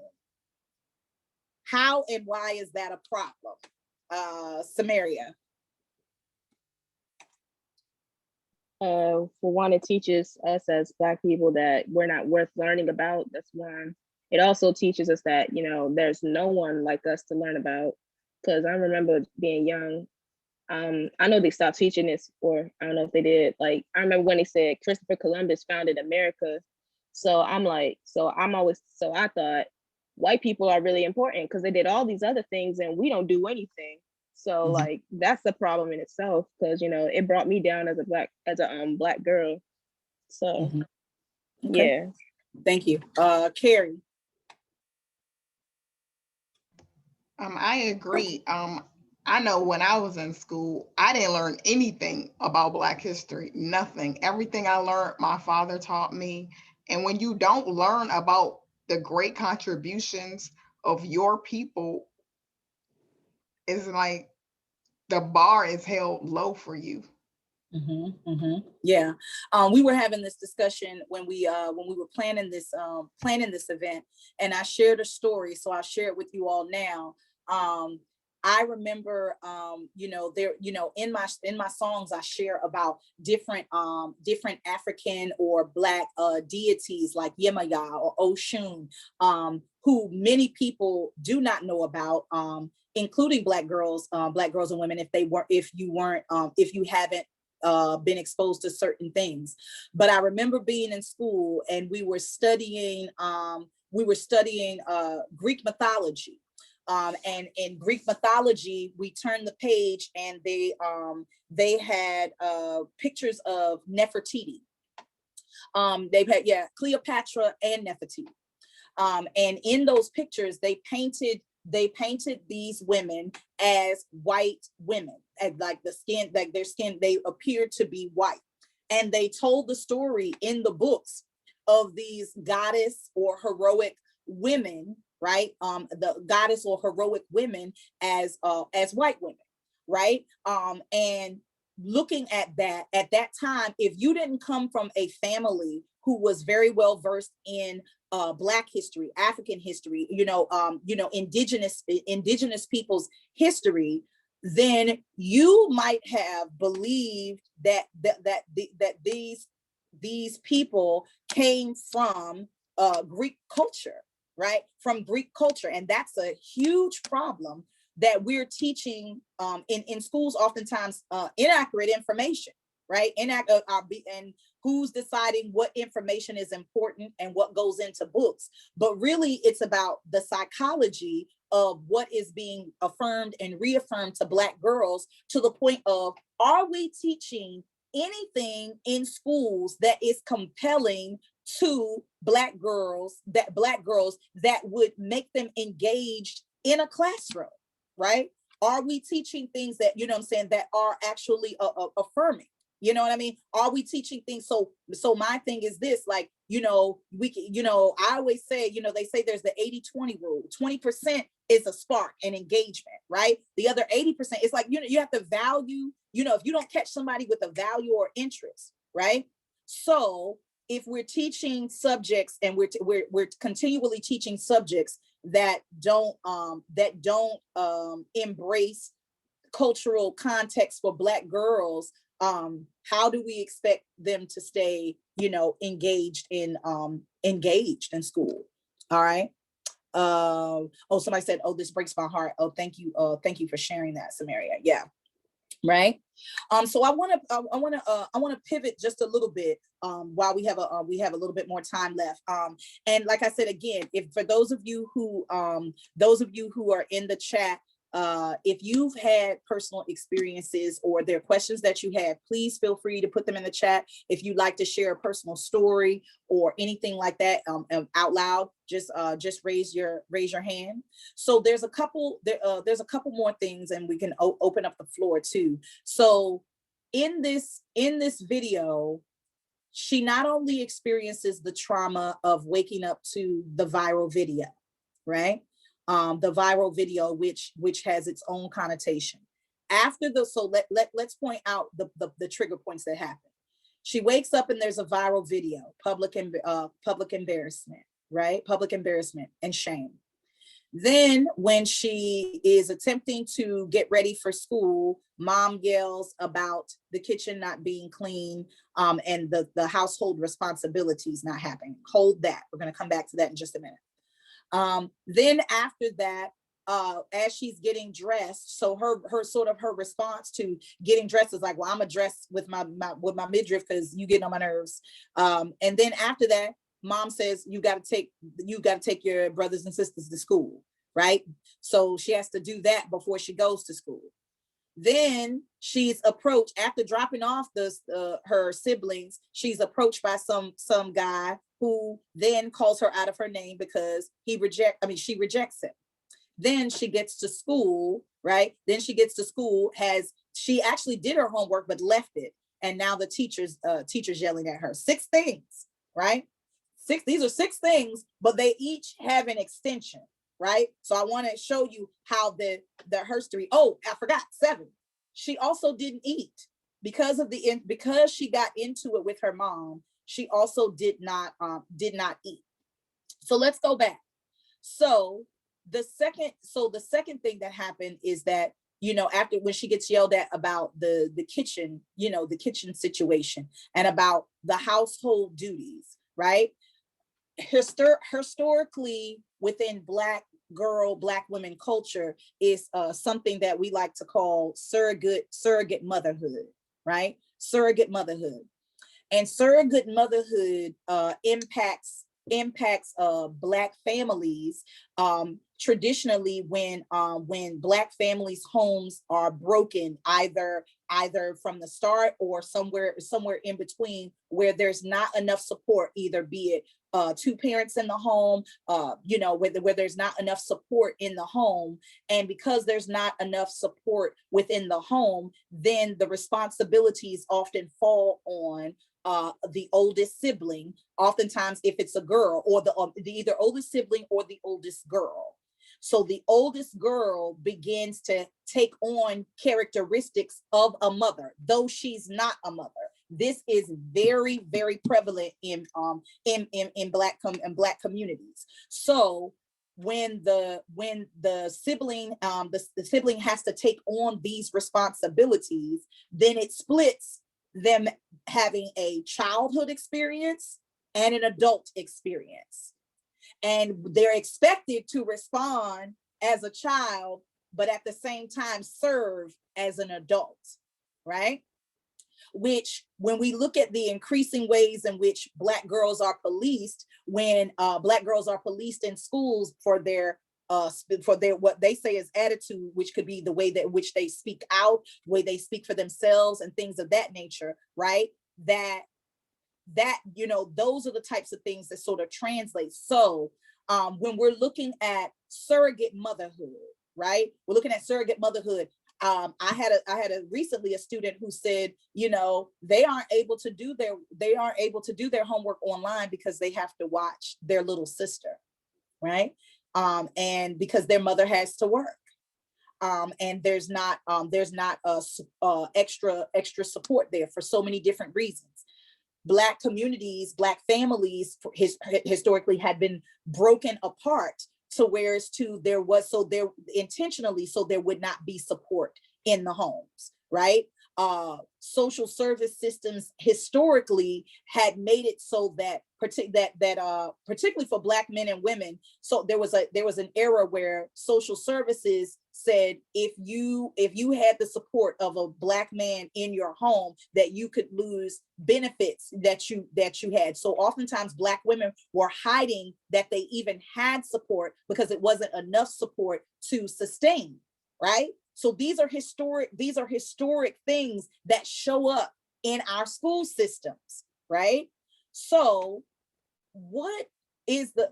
How and why is that a problem? Samaria. For one, it teaches us as Black people that we're not worth learning about. That's one. It also teaches us that, there's no one like us to learn about. Because I remember being young. I know they stopped teaching this, or I don't know if they did. Like, I remember when they said Christopher Columbus founded America. So I thought white people are really important because they did all these other things and we don't do anything. So like, that's the problem in itself, because it brought me down as a black girl. So Okay. yeah. Thank you. Carrie. I agree. I know when I was in school, I didn't learn anything about Black history, nothing. Everything I learned, my father taught me. And when you don't learn about the great contributions of your people, it's like the bar is held low for you. Yeah, we were having this discussion when we were planning this event, and I shared a story, so I'll share it with you all now. I remember, in my songs, I share about different African or Black deities like Yemaya or Oshun, who many people do not know about, including Black girls and women, if you haven't been exposed to certain things. But I remember being in school and we were studying Greek mythology. And in Greek mythology, we turned the page and they had pictures of Nefertiti. They've had, Cleopatra and Nefertiti. And in those pictures, they painted these women as white women, and like their skin, they appeared to be white. And they told the story in the books of these goddess or heroic women, right? The goddess or heroic women as white women, right? And looking at that time, if you didn't come from a family who was very well versed in Black history, African history, indigenous people's history, then you might have believed that these people came from Greek culture, right? From Greek culture, and that's a huge problem that we're teaching in schools. Oftentimes, inaccurate information, right? And who's deciding what information is important and what goes into books. But really, it's about the psychology of what is being affirmed and reaffirmed to Black girls, to the point of, are we teaching anything in schools that is compelling to Black girls that would make them engaged in a classroom, right? Are we teaching things that, that are actually affirming? You know what I mean? Are we teaching things? So my thing is this, like, we can, I always say, they say there's the 80-20 rule. 20% is a spark and engagement, right? The other 80% is like, you have to value, if you don't catch somebody with a value or interest, right? So if we're teaching subjects and we're continually teaching subjects that don't embrace cultural context for Black girls, how do we expect them to stay, engaged in school? All right. Somebody said, "Oh, this breaks my heart." Oh, thank you. Thank you for sharing that, Samaria. Yeah. Right. So I want to pivot just a little bit while we have a little bit more time left. And like I said, again, if for those of you who are in the chat, if you've had personal experiences or there are questions that you have, please feel free to put them in the chat. If you'd like to share a personal story or anything like that out loud, just raise your hand. So there's a couple more things, and we can open up the floor too. So in this video, she not only experiences the trauma of waking up to the viral video, right? The viral video, which has its own connotation. After the, so let's point out the trigger points that happen. She wakes up and there's a viral video, public embarrassment, right? Public embarrassment and shame. Then when she is attempting to get ready for school, mom yells about the kitchen not being clean, and the household responsibilities not happening. Hold that. We're going to come back to that in just a minute. Then after that, as she's getting dressed, so her sort of her response to getting dressed is like, well, I'm gonna dress with my midriff because you get on my nerves. And then after that, mom says you got to take your brothers and sisters to school, right? So she has to do that before she goes to school. Then she's approached after dropping off her siblings. She's approached by some guy who then calls her out of her name because she rejects him. Then she gets to school, right? Then she gets to school, she actually did her homework but left it, and now the teacher's yelling at her. 6 things, right? These are 6 things, but they each have an extension, right? So I want to show you how the HERstory. Oh, I forgot 7. She also didn't eat because she got into it with her mom. She also did not eat. So let's go back. So the second thing that happened is that, after when she gets yelled at about the kitchen, the kitchen situation and about the household duties, right? Historically within Black women culture is something that we like to call surrogate motherhood, right? Surrogate motherhood. And surrogate motherhood impacts Black families traditionally when Black families' homes are broken, either from the start or somewhere in between, where there's not enough support, either be it 2 parents in the home, where there's not enough support in the home. And because there's not enough support within the home, then the responsibilities often fall on the oldest sibling, oftentimes if it's a girl, or the either oldest sibling or the oldest girl. So the oldest girl begins to take on characteristics of a mother, though she's not a mother. This is very, very prevalent in Black communities. So when the sibling the sibling has to take on these responsibilities, then it splits them having a childhood experience and an adult experience. And they're expected to respond as a child, but at the same time serve as an adult, right? Which, when we look at the increasing ways in which Black girls are policed, when Black girls are policed in schools for their what they say is attitude, which could be the way that which they speak out, the way they speak for themselves and things of that nature, right? That those are the types of things that sort of translate. So when we're looking at surrogate motherhood, right? We're looking at surrogate motherhood. I had recently a student who said, they aren't able to do their homework online because they have to watch their little sister, right? And because their mother has to work. And there's not extra support there for so many different reasons. Black communities, Black families historically had been broken apart to whereas there intentionally, so there would not be support in the homes, right? Social service systems historically had made it so that particularly for Black men and women, so there was an era where social services said if you had the support of a Black man in your home, that you could lose benefits that you had. So oftentimes Black women were hiding that they even had support because it wasn't enough support to sustain, right? So these are historic things that show up in our school systems, right? So what is the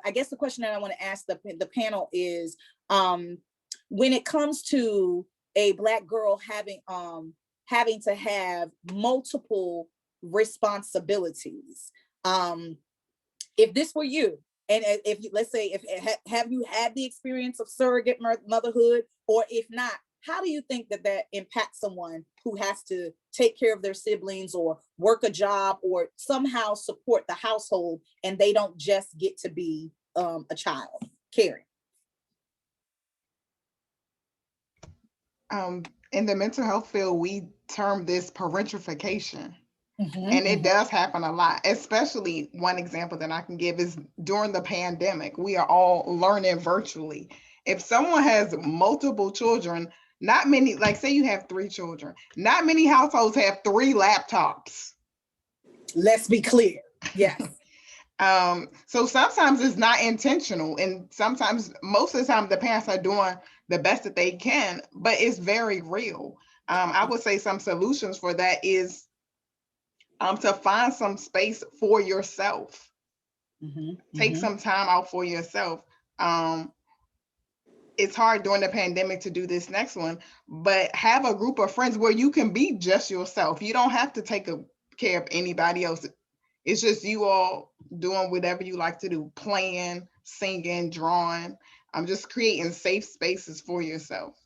I guess the question that I want to ask the panel is, when it comes to a Black girl having having to have multiple responsibilities. If this were you, and if let's say, have you had the experience of surrogate motherhood, or if not, how do you think that impacts someone who has to take care of their siblings or work a job or somehow support the household, and they don't just get to be a child? Karen. In the mental health field, we term this peritrification. Mm-hmm, And it does happen a lot, especially one example that I can give is during the pandemic, we are all learning virtually. If someone has multiple children, not many, like say you have 3 children, not many households have 3 laptops. Let's be clear. Yes. So sometimes it's not intentional, and sometimes, most of the time, the parents are doing the best that they can, but it's very real. I would say some solutions for that is to find some space for yourself. Take some time out for yourself. It's hard during the pandemic to do this next one, but have a group of friends where you can be just yourself. You don't have to take care of anybody else. It's just you all doing whatever you like to do, playing, singing, drawing. I'm just creating safe spaces for yourself.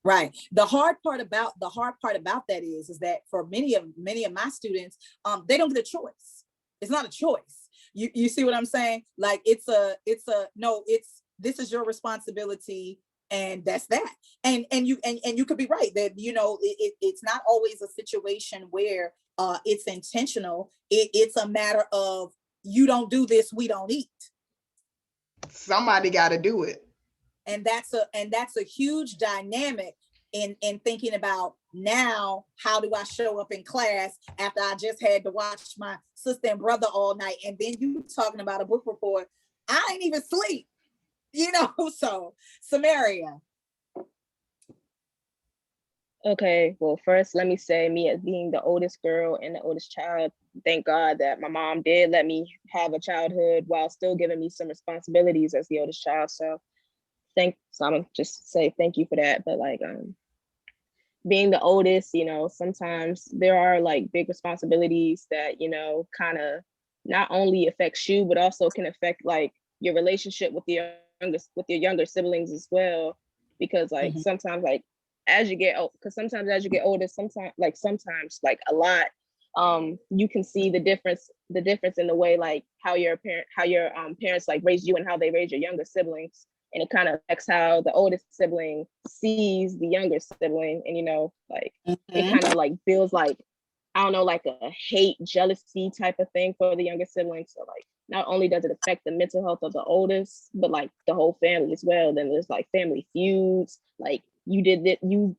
Right. The hard part about that is that for many of my students, they don't get a choice. It's not a choice. You see what I'm saying? Like this is your responsibility, and that's that. And you could be right that it's not always a situation where it's intentional. It's a matter of, you don't do this, we don't eat. Somebody got to do it. And that's a huge dynamic in thinking about, now, how do I show up in class after I just had to watch my sister and brother all night, and then you talking about a book report? I ain't even sleep, so Samaria. Okay, well, first, let me say, me as being the oldest girl and the oldest child, thank God that my mom did let me have a childhood while still giving me some responsibilities as the oldest child. So I'm gonna just say thank you for that. But like, being the oldest, sometimes there are like big responsibilities that, kind of not only affects you, but also can affect like your relationship with your younger siblings as well. Because like sometimes, like as you get older, sometimes like a lot, you can see the difference in the way like how your parents like raised you and how they raise your younger siblings. And it kind of affects how the oldest sibling sees the younger sibling. And, it kind of like feels like, I don't know, like a hate, jealousy type of thing for the younger sibling. So like, not only does it affect the mental health of the oldest, but like the whole family as well. Then there's like family feuds. Like, you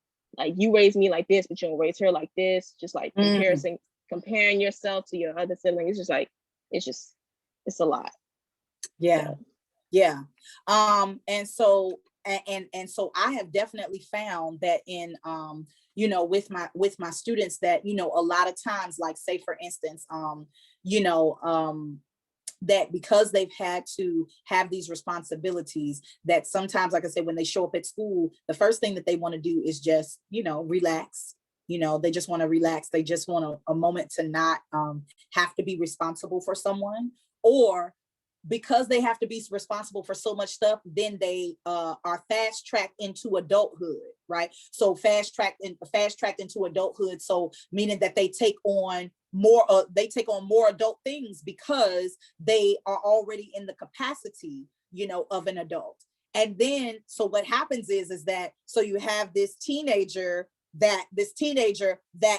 raised me like this, but you don't raise her like this. Just like comparing yourself to your other sibling. It's just like, it's a lot. Yeah. So. Yeah. And so I have definitely found that in, with my students that, a lot of times, like say for instance, that because they've had to have these responsibilities, that sometimes, like I said, when they show up at school, the first thing that they want to do is just, relax. They just want to relax. They just want a moment to not have to be responsible for someone, or because they have to be responsible for so much stuff, then they are fast tracked into adulthood, right? So fast tracked into adulthood. So meaning that they take on more adult things because they are already in the capacity, of an adult. And then, so what happens is that, so you have this teenager that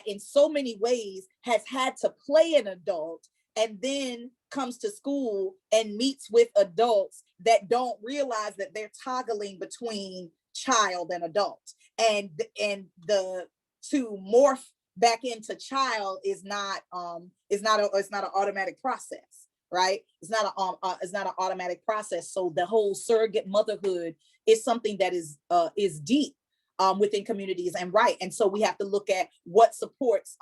in so many ways has had to play an adult, and then comes to school and meets with adults that don't realize that they're toggling between child and adult, and the to morph back into child is not an automatic process, right? It's not an automatic process. So the whole surrogate motherhood is something that is deep within communities, and right. And so we have to look at what supports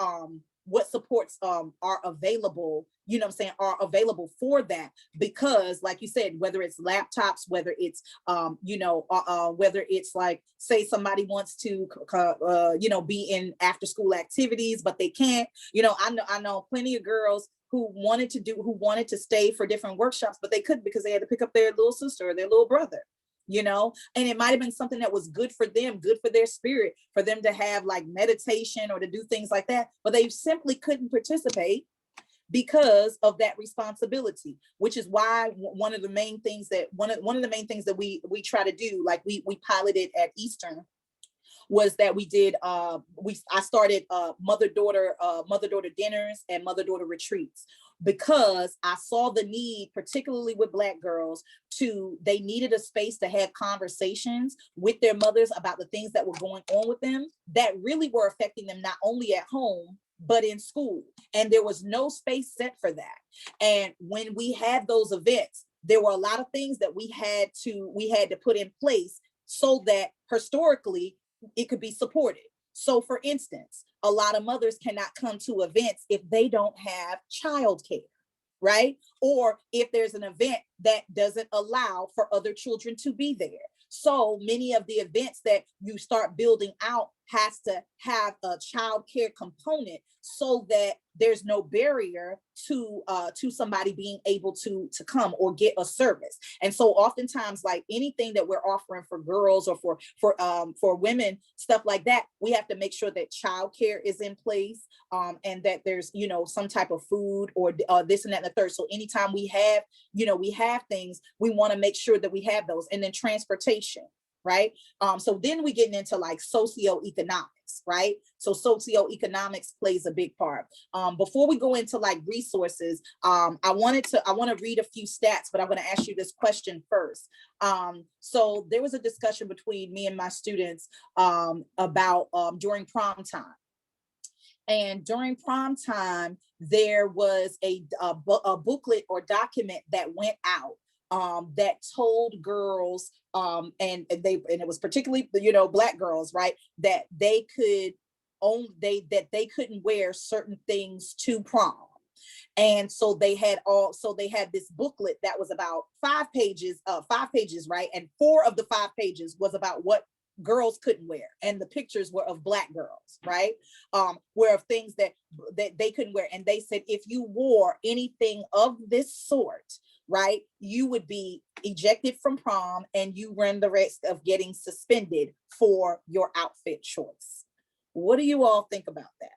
what supports are available, you know what I'm saying, are available for that. Because like you said, whether it's laptops, whether it's whether it's like, say somebody wants to be in after school activities, but they can't, I know plenty of girls who wanted to stay for different workshops, but they couldn't because they had to pick up their little sister or their little brother, and it might have been something that was good for them, good for their spirit, for them to have like meditation or to do things like that, but they simply couldn't participate because of that responsibility. Which is why one of the main things that we try to do, like we piloted at Eastern, was that we did I started mother-daughter dinners and mother-daughter retreats, because I saw the need, particularly with Black girls, they needed a space to have conversations with their mothers about the things that were going on with them that really were affecting them, not only at home, but in school. And there was no space set for that. And when we had those events, there were a lot of things that we had to put in place so that historically it could be supported. So for instance, a lot of mothers cannot come to events if they don't have childcare, right? Or if there's an event that doesn't allow for other children to be there. So many of the events that you start building out has to have a child care component so that there's no barrier to somebody being able to come or get a service. And so oftentimes, like anything that we're offering for girls or for women, stuff like that, we have to make sure that child care is in place, and that there's, some type of food or this and that and the third. So anytime we have things, we want to make sure that we have those. And then transportation, right? So then we getting into like socioeconomics, right? So socioeconomics plays a big part. Before we go into like resources, I want to read a few stats, but I'm going to ask you this question first. So there was a discussion between me and my students about during prom time. And during prom time, there was a booklet or document that went out that told girls, and it was particularly, Black girls, right, that they couldn't wear certain things to prom. And so they had this booklet that was about 5 pages, right? And 4 of the 5 pages was about what girls couldn't wear, and the pictures were of Black girls, right? Were of things that they couldn't wear. And they said, if you wore anything of this sort, right, you would be ejected from prom and you run the risk of getting suspended for your outfit choice. What do you all think about that?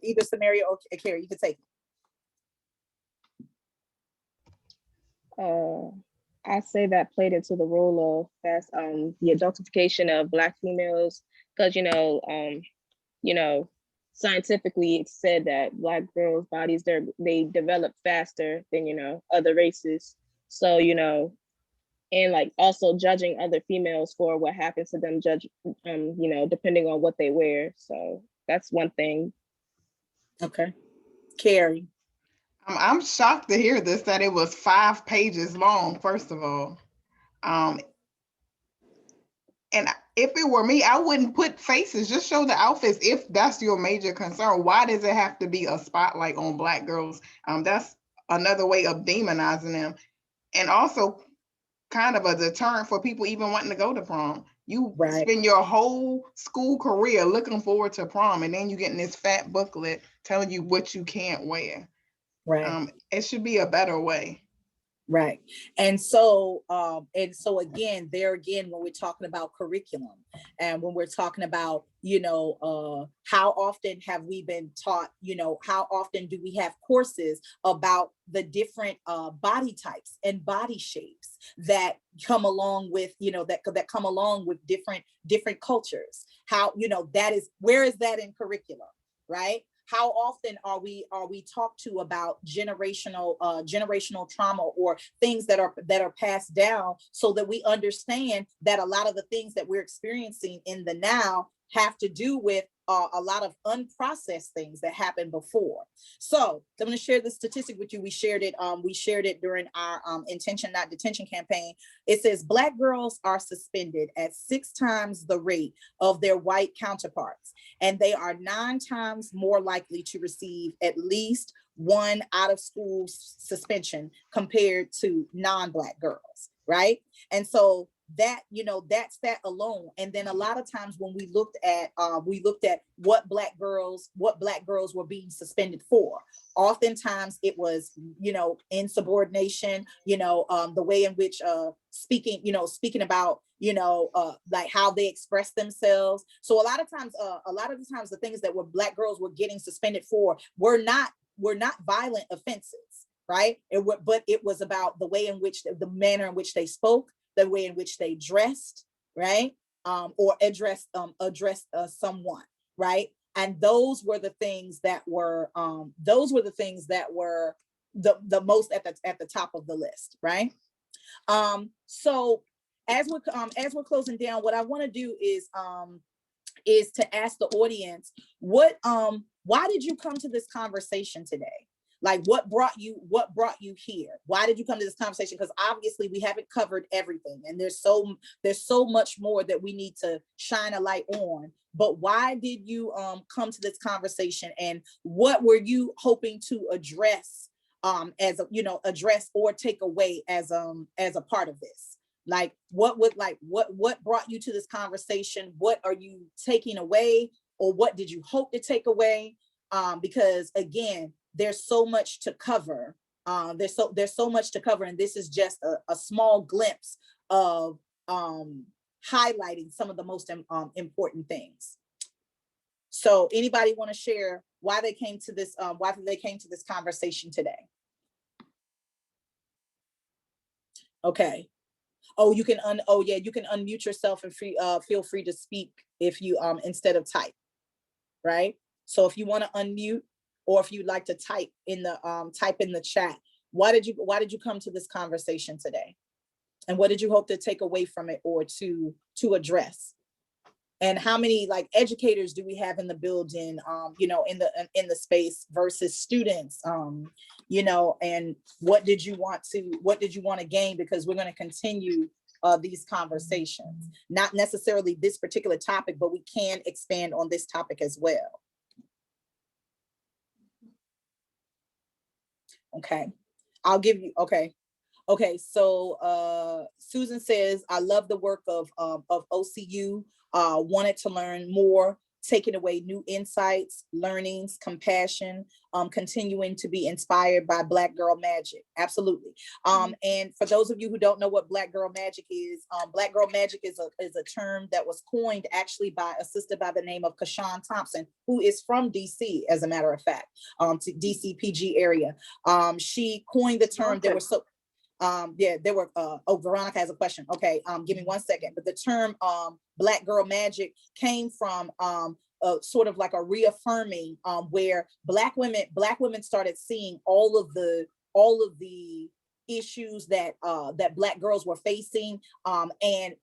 Either Samaria or Carrie, you can take it. I say that played into the role of the adultification of Black females, because scientifically it's said that Black girls' bodies they develop faster than other races. So and like also judging other females for what happens to them, depending on what they wear. So that's one thing. Okay, Carrie. I'm shocked to hear this, that it was 5 pages long, first of all. And if it were me, I wouldn't put faces, just show the outfits if that's your major concern. Why does it have to be a spotlight on Black girls? That's another way of demonizing them. And also kind of a deterrent for people even wanting to go to prom. You spend your whole school career looking forward to prom, and then you get in this fat booklet telling you what you can't wear. Right. It should be a better way. Right. And so again, when we're talking about curriculum, and when we're talking about, how often have we been taught, how often do we have courses about the different body types and body shapes that come along with, that come along with different cultures? How, where is that in curriculum, right? How often are we talked to about generational trauma or things that are passed down, so that we understand that a lot of the things that we're experiencing in the now have to do with a lot of unprocessed things that happened before. So I'm going to share this statistic with you. We shared it during our Intention Not Detention campaign. It says Black girls are suspended at 6 times the rate of their white counterparts, and they are 9 times more likely to receive at least one out of school suspension compared to non-Black girls, right? And so that, that's that alone. And then a lot of times when we looked at what Black girls were being suspended for, oftentimes it was, insubordination, the way in which speaking about, like how they express themselves. So a lot of times the things that Black girls were getting suspended for were not violent offenses, right? But it was about the way in which the manner in which they spoke, the way in which they dressed, right? Or addressed someone, right? And those were the things that were the most at the top of the list, right? So as we're closing down, what I want to do is to ask the audience, why did you come to this conversation today? Like, what brought you here? Why did you come to this conversation? Because obviously we haven't covered everything, and there's so much more that we need to shine a light on. But why did you come to this conversation, and what were you hoping to address address or take away as a part of this? Like, what brought you to this conversation? What are you taking away, or what did you hope to take away? Because again, there's so much to cover. There's so much to cover, and this is just a small glimpse of highlighting some of the most important things. So, anybody want to share why they came to this? Why they came to this conversation today? Okay. Oh, you can you can unmute yourself and feel free to speak if you instead of type, right? So if you want to unmute, or if you'd like to type in the chat, why did you come to this conversation today? And what did you hope to take away from it, or to address? And how many like educators do we have in the building, in the space versus students, and what did you want to gain? Because we're going to continue these conversations, not necessarily this particular topic, but we can expand on this topic as well. Okay, I'll give you, okay. So Susan says, I love the work of OCU, wanted to learn more, taking away new insights, learnings, compassion, continuing to be inspired by Black Girl Magic. Absolutely. And for those of you who don't know what Black Girl Magic is a term that was coined actually by a sister by the name of Kashawn Thompson, who is from DC, as a matter of fact, to DC PG area. She coined the term. There were Veronica has a question. Okay, give me 1 second. But the term Black Girl Magic came from sort of like a reaffirming where Black women started seeing all of the issues that Black girls were facing, and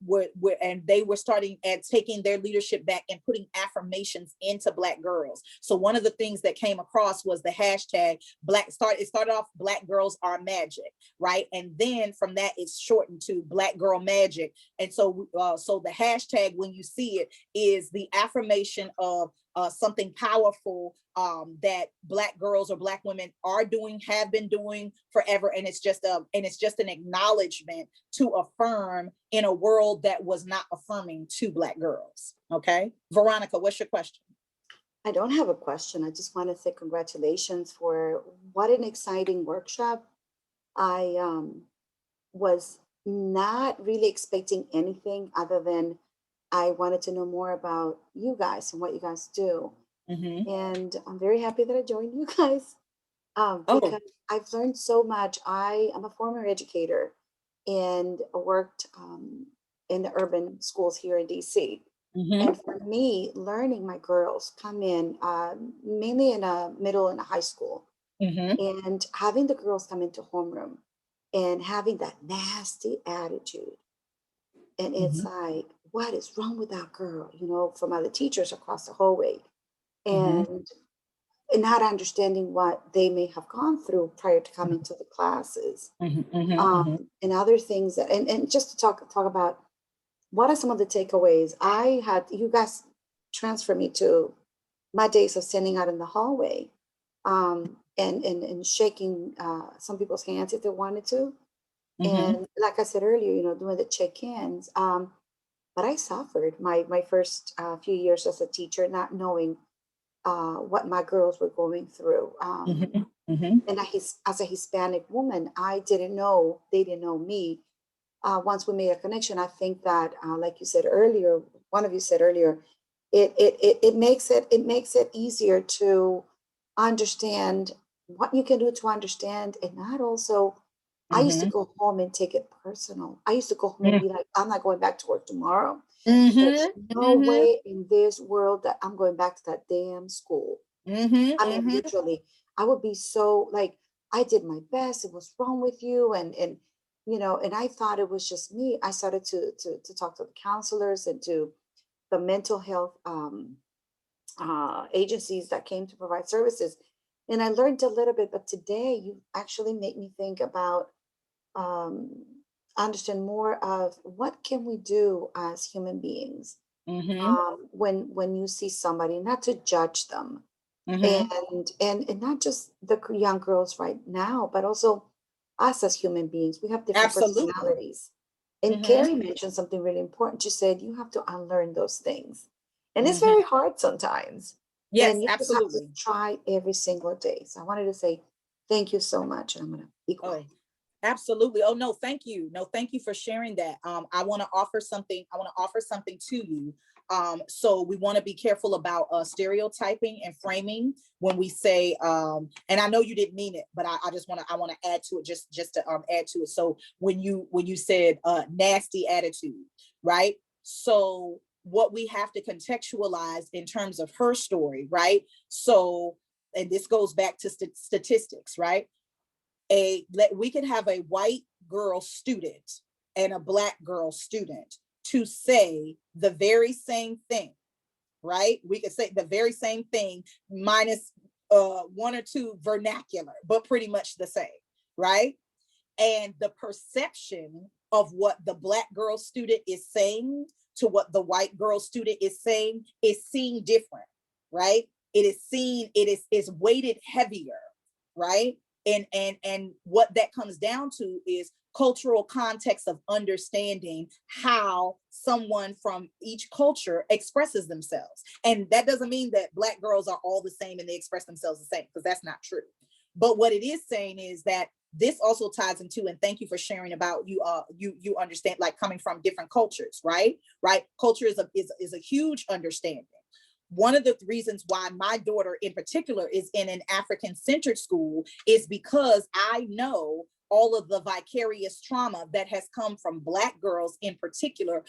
they were starting at taking their leadership back and putting affirmations into Black girls. So one of the things that came across was the hashtag it started off Black Girls Are Magic, right? And then from that it's shortened to Black Girl Magic. And so so the hashtag, when you see it, is the affirmation of something powerful that Black girls or Black women are doing, have been doing forever, and it's just an acknowledgement to affirm in a world that was not affirming to Black girls. Okay, Veronica, what's your question? I don't have a question. I just want to say congratulations for what an exciting workshop. I was not really expecting anything other than I wanted to know more about you guys and what you guys do. Mm-hmm. And I'm very happy that I joined you guys because I've learned so much. I am a former educator and worked in the urban schools here in DC. Mm-hmm. And for me, learning my girls come in mainly in a middle and a high school, Mm-hmm. and having the girls come into homeroom and having that nasty attitude. And it's like, what is wrong with that girl, from other teachers across the hallway. Mhm. And not understanding what they may have gone through prior to coming to the classes. Mhm. Mhm. Mhm. And other things that, and just to talk about what are some of the takeaways. I had you guys transfer me to my days of standing out in the hallway, and shaking some people's hands if they wanted to. Mhm. And like I said earlier, doing the check-ins. But I suffered my first few years as a teacher, not knowing what my girls were going through. Mhm. Mhm. And as a Hispanic woman, I didn't know, they didn't know me. Once we made a connection, I think that, like you said earlier, one of you said earlier, it makes it easier to understand what you can do to understand, and not also. I used to Mhm. go home and take it personal. I used to go home and be like, I'm not going back to work tomorrow. There's Mhm. no Mhm. way in this world that I'm going back to that damn school. Mhm. I mean, Mhm. literally, I would be so like, I did my best. It was wrong with you, and I thought it was just me. I started to talk to the counselors and to the mental health agencies that came to provide services, and I learned a little bit. But today, you actually make me think about, um, understand more of what can we do as human beings, Mhm. when you see somebody, not to judge them, Mhm. and not just the young girls right now, but also us as human beings. We have different Absolutely. personalities. And Mhm. Carrie mentioned something really important. She said you have to unlearn those things, and it's Mhm. very hard sometimes. Yes, And you just have to absolutely. try every single day. So I wanted to say thank you so much, and I'm gonna be quiet. Oh, absolutely. Oh no, thank you. No, thank you for sharing that. I want to offer something. I want to offer something to you. So we want to be careful about stereotyping and framing when we say, and I know you didn't mean it, but I just want to, I want to add to it, just to add to it. So when you said nasty attitude, right? So what we have to contextualize in terms of her story, right? So, and this goes back to statistics, right? We could have a white girl student and a black girl student to say the very same thing, right? We could say the very same thing minus one or two vernacular, but pretty much the same, right? And the perception of what the black girl student is saying to what the white girl student is saying is seen different, right? It is seen, it is weighted heavier, right? And what that comes down to is cultural context of understanding how someone from each culture expresses themselves. And that doesn't mean that black girls are all the same and they express themselves the same, because that's not true. But what it is saying is that this also ties into, and thank you for sharing about you understand, like coming from different cultures, right. Culture is a huge understanding. One of the reasons why my daughter in particular is in an African centered school is because I know all of the vicarious trauma that has come from black girls in particular,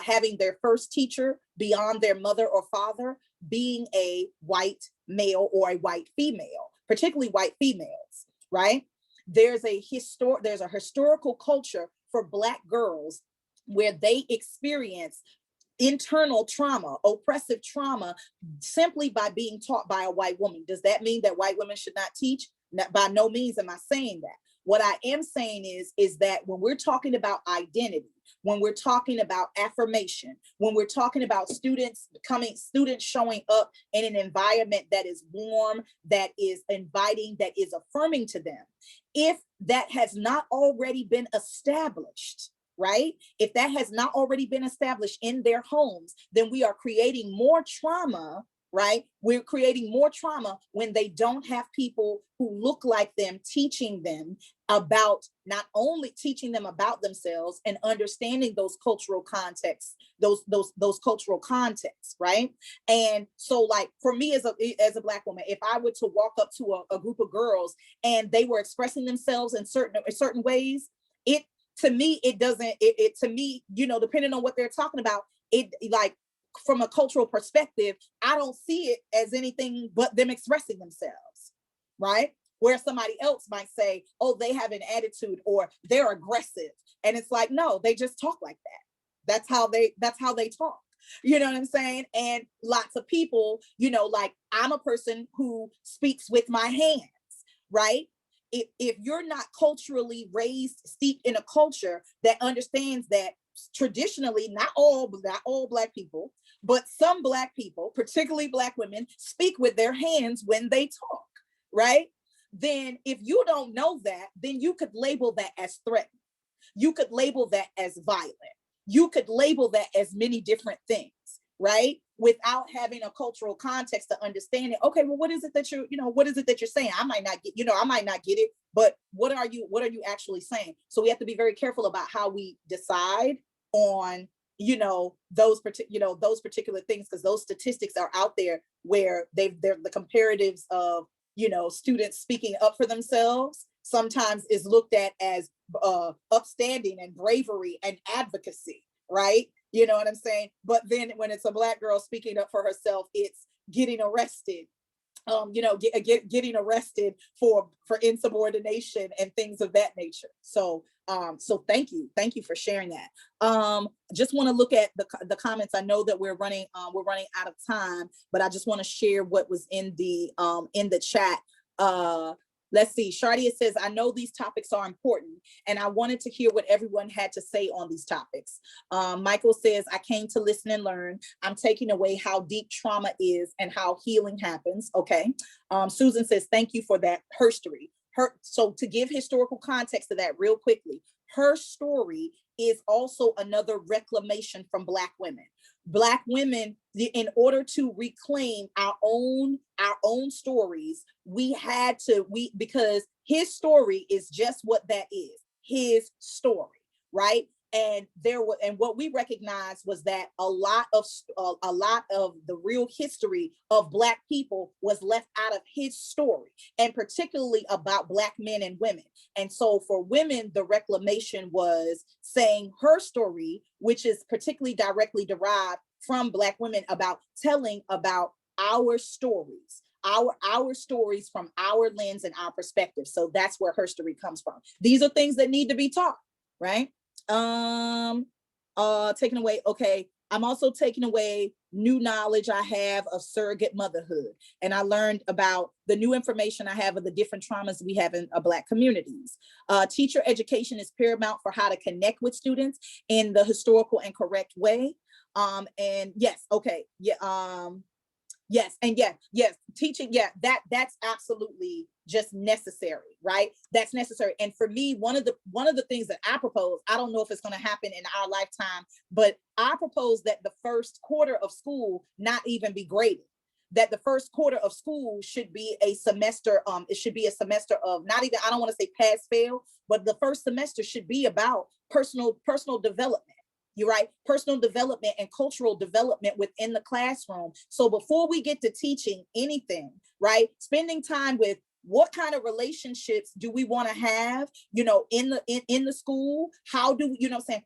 having their first teacher beyond their mother or father being a white male or a white female, particularly white females, right? There's a historical culture for black girls where they experience internal trauma, oppressive trauma, simply by being taught by a white woman. Does that mean that white women should not teach? By no means am I saying that. What I am saying is that when we're talking about identity, when we're talking about affirmation, when we're talking about students showing up in an environment that is warm, that is inviting, that is affirming to them, if that has not already been established, right? If that has not already been established in their homes, then we are creating more trauma, right? We're creating more trauma when they don't have people who look like them teaching them about, not only teaching them about themselves and understanding those cultural contexts, those cultural contexts, right? And so, like, for me as a black woman, if I were to walk up to a group of girls and they were expressing themselves in certain ways, it to me, it doesn't, to me, depending on what they're talking about, it, like, from a cultural perspective, I don't see it as anything but them expressing themselves, right? Where somebody else might say, oh, they have an attitude or they're aggressive. And it's like, no, they just talk like that. That's how they talk. You know what I'm saying? And lots of people, you know, like I'm a person who speaks with my hands, right? If you're not culturally raised, steeped in a culture that understands that traditionally, not all Black people, but some Black people, particularly Black women, speak with their hands when they talk, right? Then if you don't know that, then you could label that as threatening. You could label that as violent. You could label that as many different things, right? Without having a cultural context to understand it. Okay, well, what is it that what is it that you're saying? I might not get it, but what are you actually saying? So we have to be very careful about how we decide on, those particular things, because those statistics are out there where they're the comparatives of, students speaking up for themselves sometimes is looked at as upstanding and bravery and advocacy, right? You know what I'm saying? But then when it's a Black girl speaking up for herself, it's getting arrested, getting arrested for insubordination and things of that nature. So thank you for sharing that. Just want to look at the comments. I know that we're running out of time, but I just want to share what was in the chat. Let's see. Shardia says, I know these topics are important and I wanted to hear what everyone had to say on these topics. Michael says, I came to listen and learn. I'm taking away how deep trauma is and how healing happens. Okay. Susan says, thank you for that HERstory. So to give historical context to that real quickly, HERstory is also another reclamation from Black women. Black women, in order to reclaim our own stories, because his story is just what that is, his story, right? And what we recognized was that a lot of the real history of Black people was left out of his story, and particularly about Black men and women. And so for women, the reclamation was saying her story, which is particularly directly derived from Black women, about telling about our stories, our stories from our lens and our perspective. So that's where HERstory comes from. These are things that need to be taught, right? Taken away. Okay. I'm also taking away new knowledge I have of surrogate motherhood. And I learned about the new information I have of the different traumas we have in Black communities. Teacher education is paramount for how to connect with students in the historical and correct way. And yes, okay. Yeah. Yes. And yes. Teaching. Yeah, that's absolutely just necessary, right? That's necessary. And for me, one of the things that I propose, I don't know if it's going to happen in our lifetime, but I propose that the first quarter of school not even be graded. That the first quarter of school should be a semester. It should be a semester of not even, I don't want to say pass fail, but the first semester should be about personal development. You're right. Personal development and cultural development within the classroom. So before we get to teaching anything, right, spending time with what kind of relationships do we want to have, in the school? How do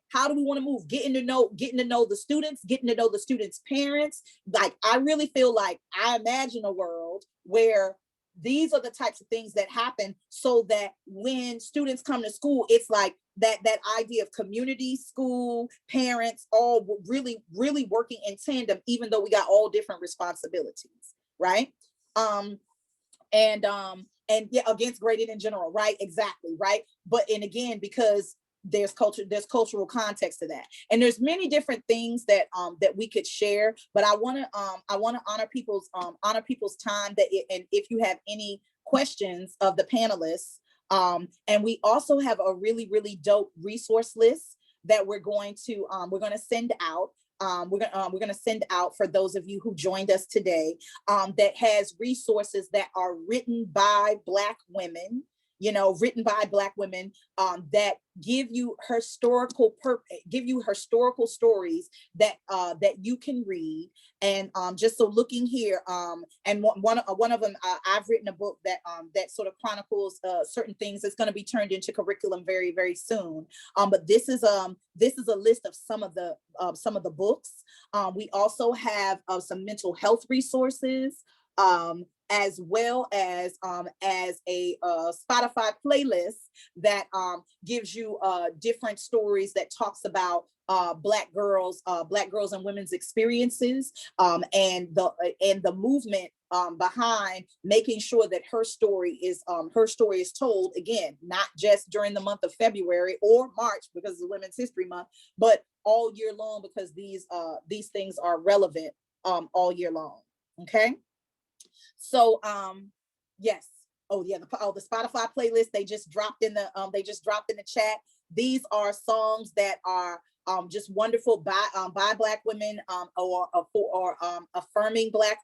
how do we want to move? Getting to know the students, getting to know the students' parents. Like, I really feel like I imagine a world where these are the types of things that happen, so that when students come to school, it's like that idea of community, school, parents, all really, really working in tandem, even though we got all different responsibilities, right? And yeah, against grading in general, right? Exactly, right? But and again, because there's cultural context to that, and there's many different things that we could share. But I want to honor people's time. And if you have any questions of the panelists, and we also have a really, really dope resource list that we're going to send out. We're going to send out for those of you who joined us today, that has resources that are written by Black women, that give you historical stories that you can read. And just so looking here, and one of them, I've written a book that sort of chronicles certain things that's going to be turned into curriculum very, very soon. But this is a list of some of the books. We also have some mental health resources, as well as a Spotify playlist that gives you different stories that talks about Black girls and women's experiences, and the movement behind making sure that her story is told, again, not just during the month of February or March because it's Women's History Month, but all year long, because these things are relevant all year long. Okay, so yes. Oh yeah, the Spotify playlist they just dropped in the chat. These are songs that are just wonderful by Black women, or affirming Black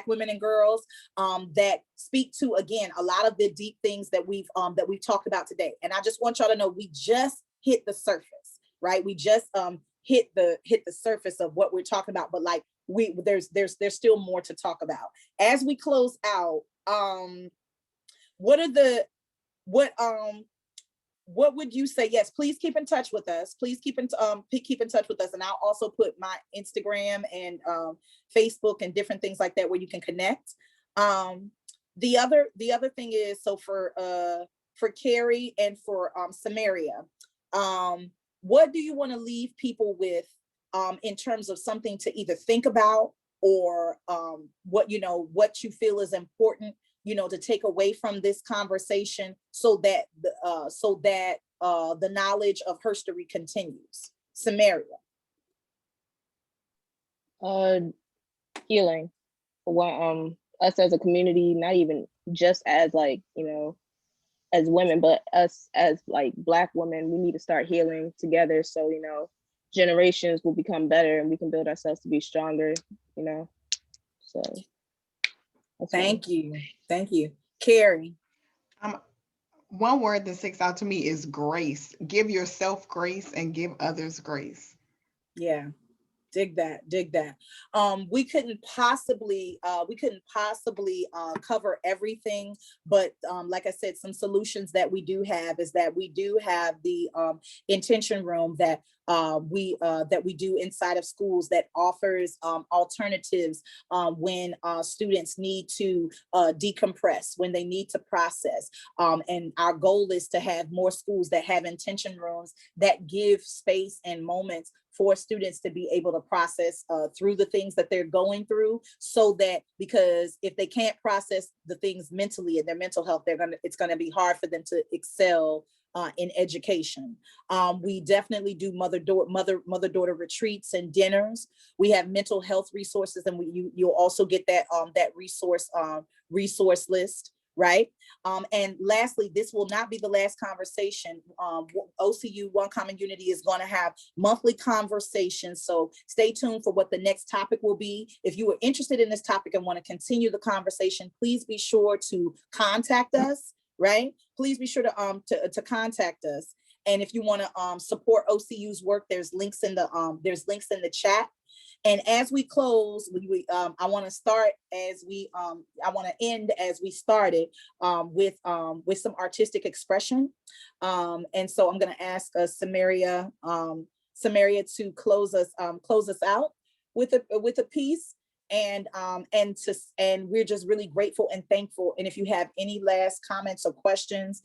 women and girls, that speak to, again, a lot of the deep things that we've talked about today. And I just want y'all to know we just hit the surface, right? We just hit the surface of what we're talking about, but like there's still more to talk about as we close out. What would you say? Yes, please keep in touch with us. Please keep in touch with us, and I'll also put my Instagram and Facebook and different things like that where you can connect. The other thing is, so for Carrie and for Samaria, what do you want to leave people with in terms of something to either think about, or what you feel is important to take away from this conversation, so that the knowledge of HERstory continues? Samaria. Healing for what us as a community, not even just as as women, but us as Black women, we need to start healing together, so generations will become better and we can build ourselves to be stronger, so thank you. Carrie. One word that sticks out to me is grace. Give yourself grace and give others grace. Yeah. Dig that. We couldn't possibly cover everything, but like I said, some solutions that we do have is that we do have the intention room that we do inside of schools that offers alternatives when students need to decompress, when they need to process, and our goal is to have more schools that have intention rooms that give space and moments for students to be able to process through the things that they're going through, so that, because if they can't process the things mentally and their mental health, it's gonna be hard for them to excel in education. We definitely do mother-daughter retreats and dinners. We have mental health resources, and you'll also get that resource list. Right. And lastly, this will not be the last conversation. OCU One Common Unity is going to have monthly conversations. So stay tuned for what the next topic will be. If you are interested in this topic and want to continue the conversation, please be sure to contact us. Right. Please be sure to contact us. And if you want to support OCU's work, there's links in the chat. And as we close, I want to end as we started, with some artistic expression. And so I'm going to ask Samaria to close us out with a piece. And we're just really grateful and thankful. And if you have any last comments or questions,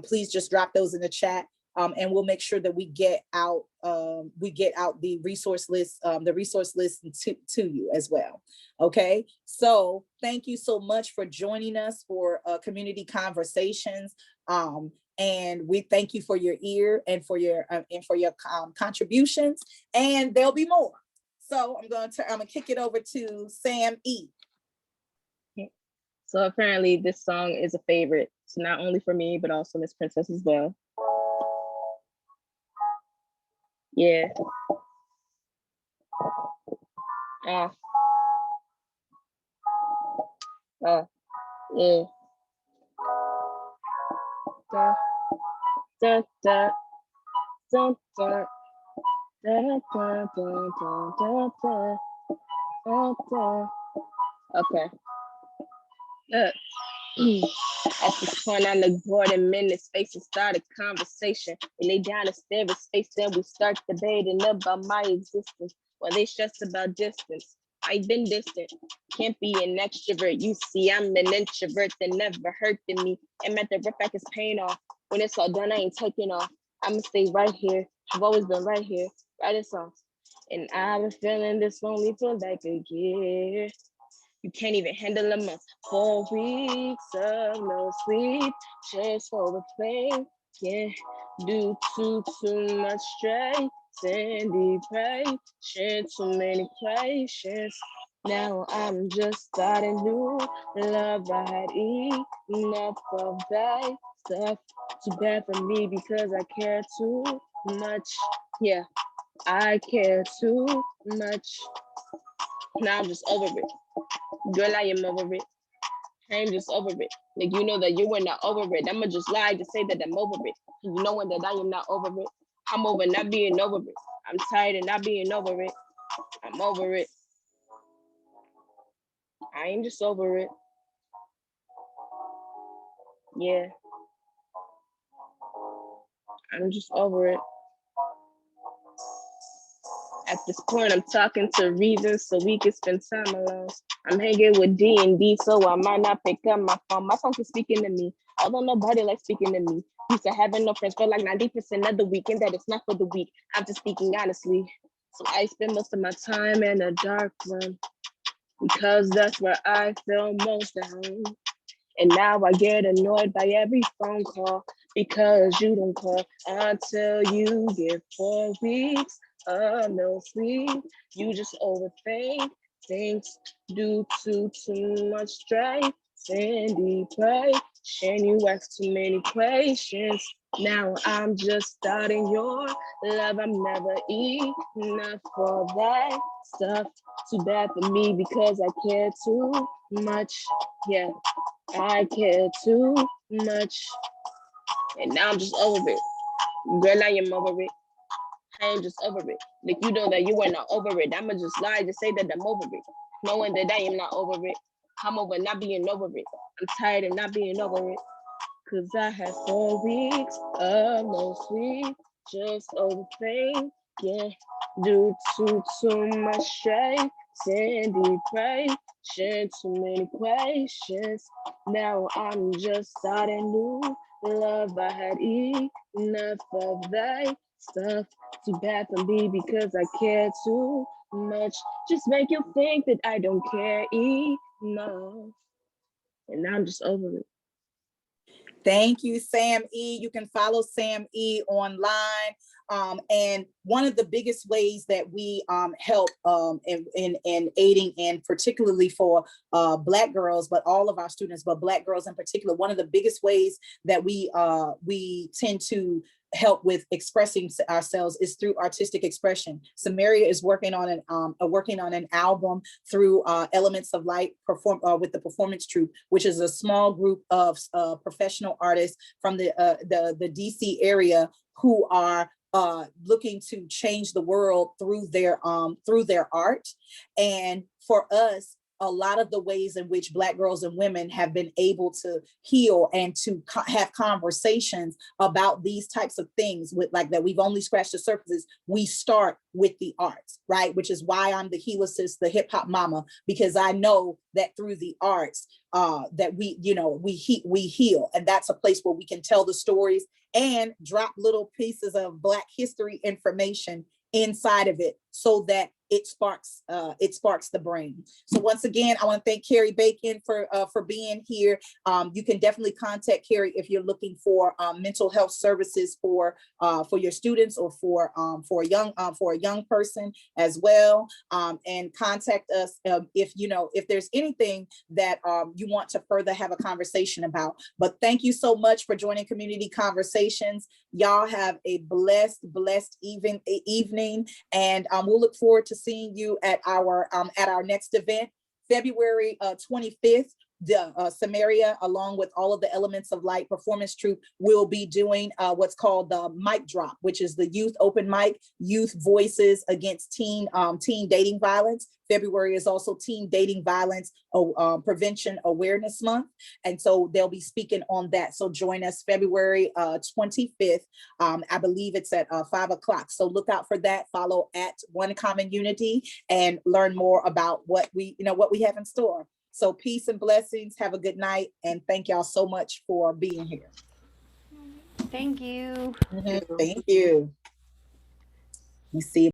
please just drop those in the chat. And we'll make sure that we get out the resource list to you as well. Okay, so thank you so much for joining us for Community Conversations, and we thank you for your ear and for your contributions. And there'll be more. So I'm gonna kick it over to Sam E. So apparently this song is a favorite, so not only for me but also Miss Princess as well. Yeah. Yeah. Da, da, da, da, da, da, da, da, da, da. Okay. At this point, on the board in minutes, face and start a conversation. We lay down and stare at space, then we start debating about my existence. While they stress about distance, I've been distant. Can't be an extrovert. You see, I'm an introvert that never hurting me. And meant to rip back his pain off. When it's all done, I ain't taking off. I'ma stay right here. I've always been right here. writing songs. And I've been feeling this lonely for like a year. You can't even handle a month. 4 weeks of no sleep, just for the pain. Yeah, due to too much stress and depression, too many patients. Now I'm just starting new love. I had enough of that stuff. Too bad for me because I care too much. Yeah, I care too much. Now I'm just over it. Girl, I am over it. I'm just over it. Like, you know that you were not over it. I'ma just lie to say that I'm over it. You knowing that I am not over it. I'm over not being over it. I'm tired of not being over it. I'm over it. I am just over it. Yeah, I'm just over it. At this point, I'm talking to reasons so we can spend time alone. I'm hanging with D&D, so I might not pick up my phone. My phone's speaking to me, although nobody likes speaking to me. Used to having no friends for like 90% of the week, and that it's not for the weak. I'm just speaking honestly. So I spend most of my time in a dark room because that's where I feel most at home. And now I get annoyed by every phone call because you don't call until you get 4 weeks of no sleep. You just overthink things due to too much stress and depression. You ask too many questions. Now I'm just starting your love. I'm never enough for that stuff. Too bad for me because I care too much. Yeah. I care too much. And now I'm just over it. Girl, I am over it. I am just over it. Like, you know that you are not over it. I'ma just lie to say that I'm over it. Knowing that I am not over it. I'm over not being over it. I'm tired of not being over it. Cause I had 4 weeks of no sleep. Just overthink, yeah. Due to too much stress and depression, too many questions. Now I'm just starting new love. I had enough of that stuff. Too bad for me because I care too much. Just make you think that I don't care enough. And now I'm just over it. Thank you, Sam E. You can follow Sam E online. And one of the biggest ways that we help in aiding, and particularly for Black girls, but all of our students, but Black girls in particular, one of the biggest ways that we tend to help with expressing ourselves is through artistic expression. Samaria is working on an album through Elements of Light with the Performance Troupe, which is a small group of professional artists from the DC area who are looking to change the world through their art. And for us, a lot of the ways in which Black girls and women have been able to heal and to have conversations about these types of things with like that we've only scratched the surfaces. We start with the arts, right? Which is why I'm the Helicist, the hip hop mama, because I know that through the arts that we heal. And that's a place where we can tell the stories and drop little pieces of Black history information inside of it so that it sparks the brain. So once again, I want to thank Carrie Bacon for being here. You can definitely contact Carrie if you're looking for mental health services for your students or for a young person as well. And contact us if there's anything that you want to further have a conversation about. But thank you so much for joining Community Conversations. Y'all have a blessed evening, and we'll look forward to seeing you at our next event, February 25th. The Samaria, along with all of the Elements of Light Performance Troupe, will be doing what's called the Mic Drop, which is the youth open mic, youth voices against teen dating violence. February is also Teen Dating Violence Prevention Awareness Month. And so they'll be speaking on that. So join us February 25th. I believe it's at 5 o'clock. So look out for that. Follow at One Common Unity and learn more about what we have in store. So peace and blessings. Have a good night. And thank y'all so much for being here. Thank you. Thank you. You see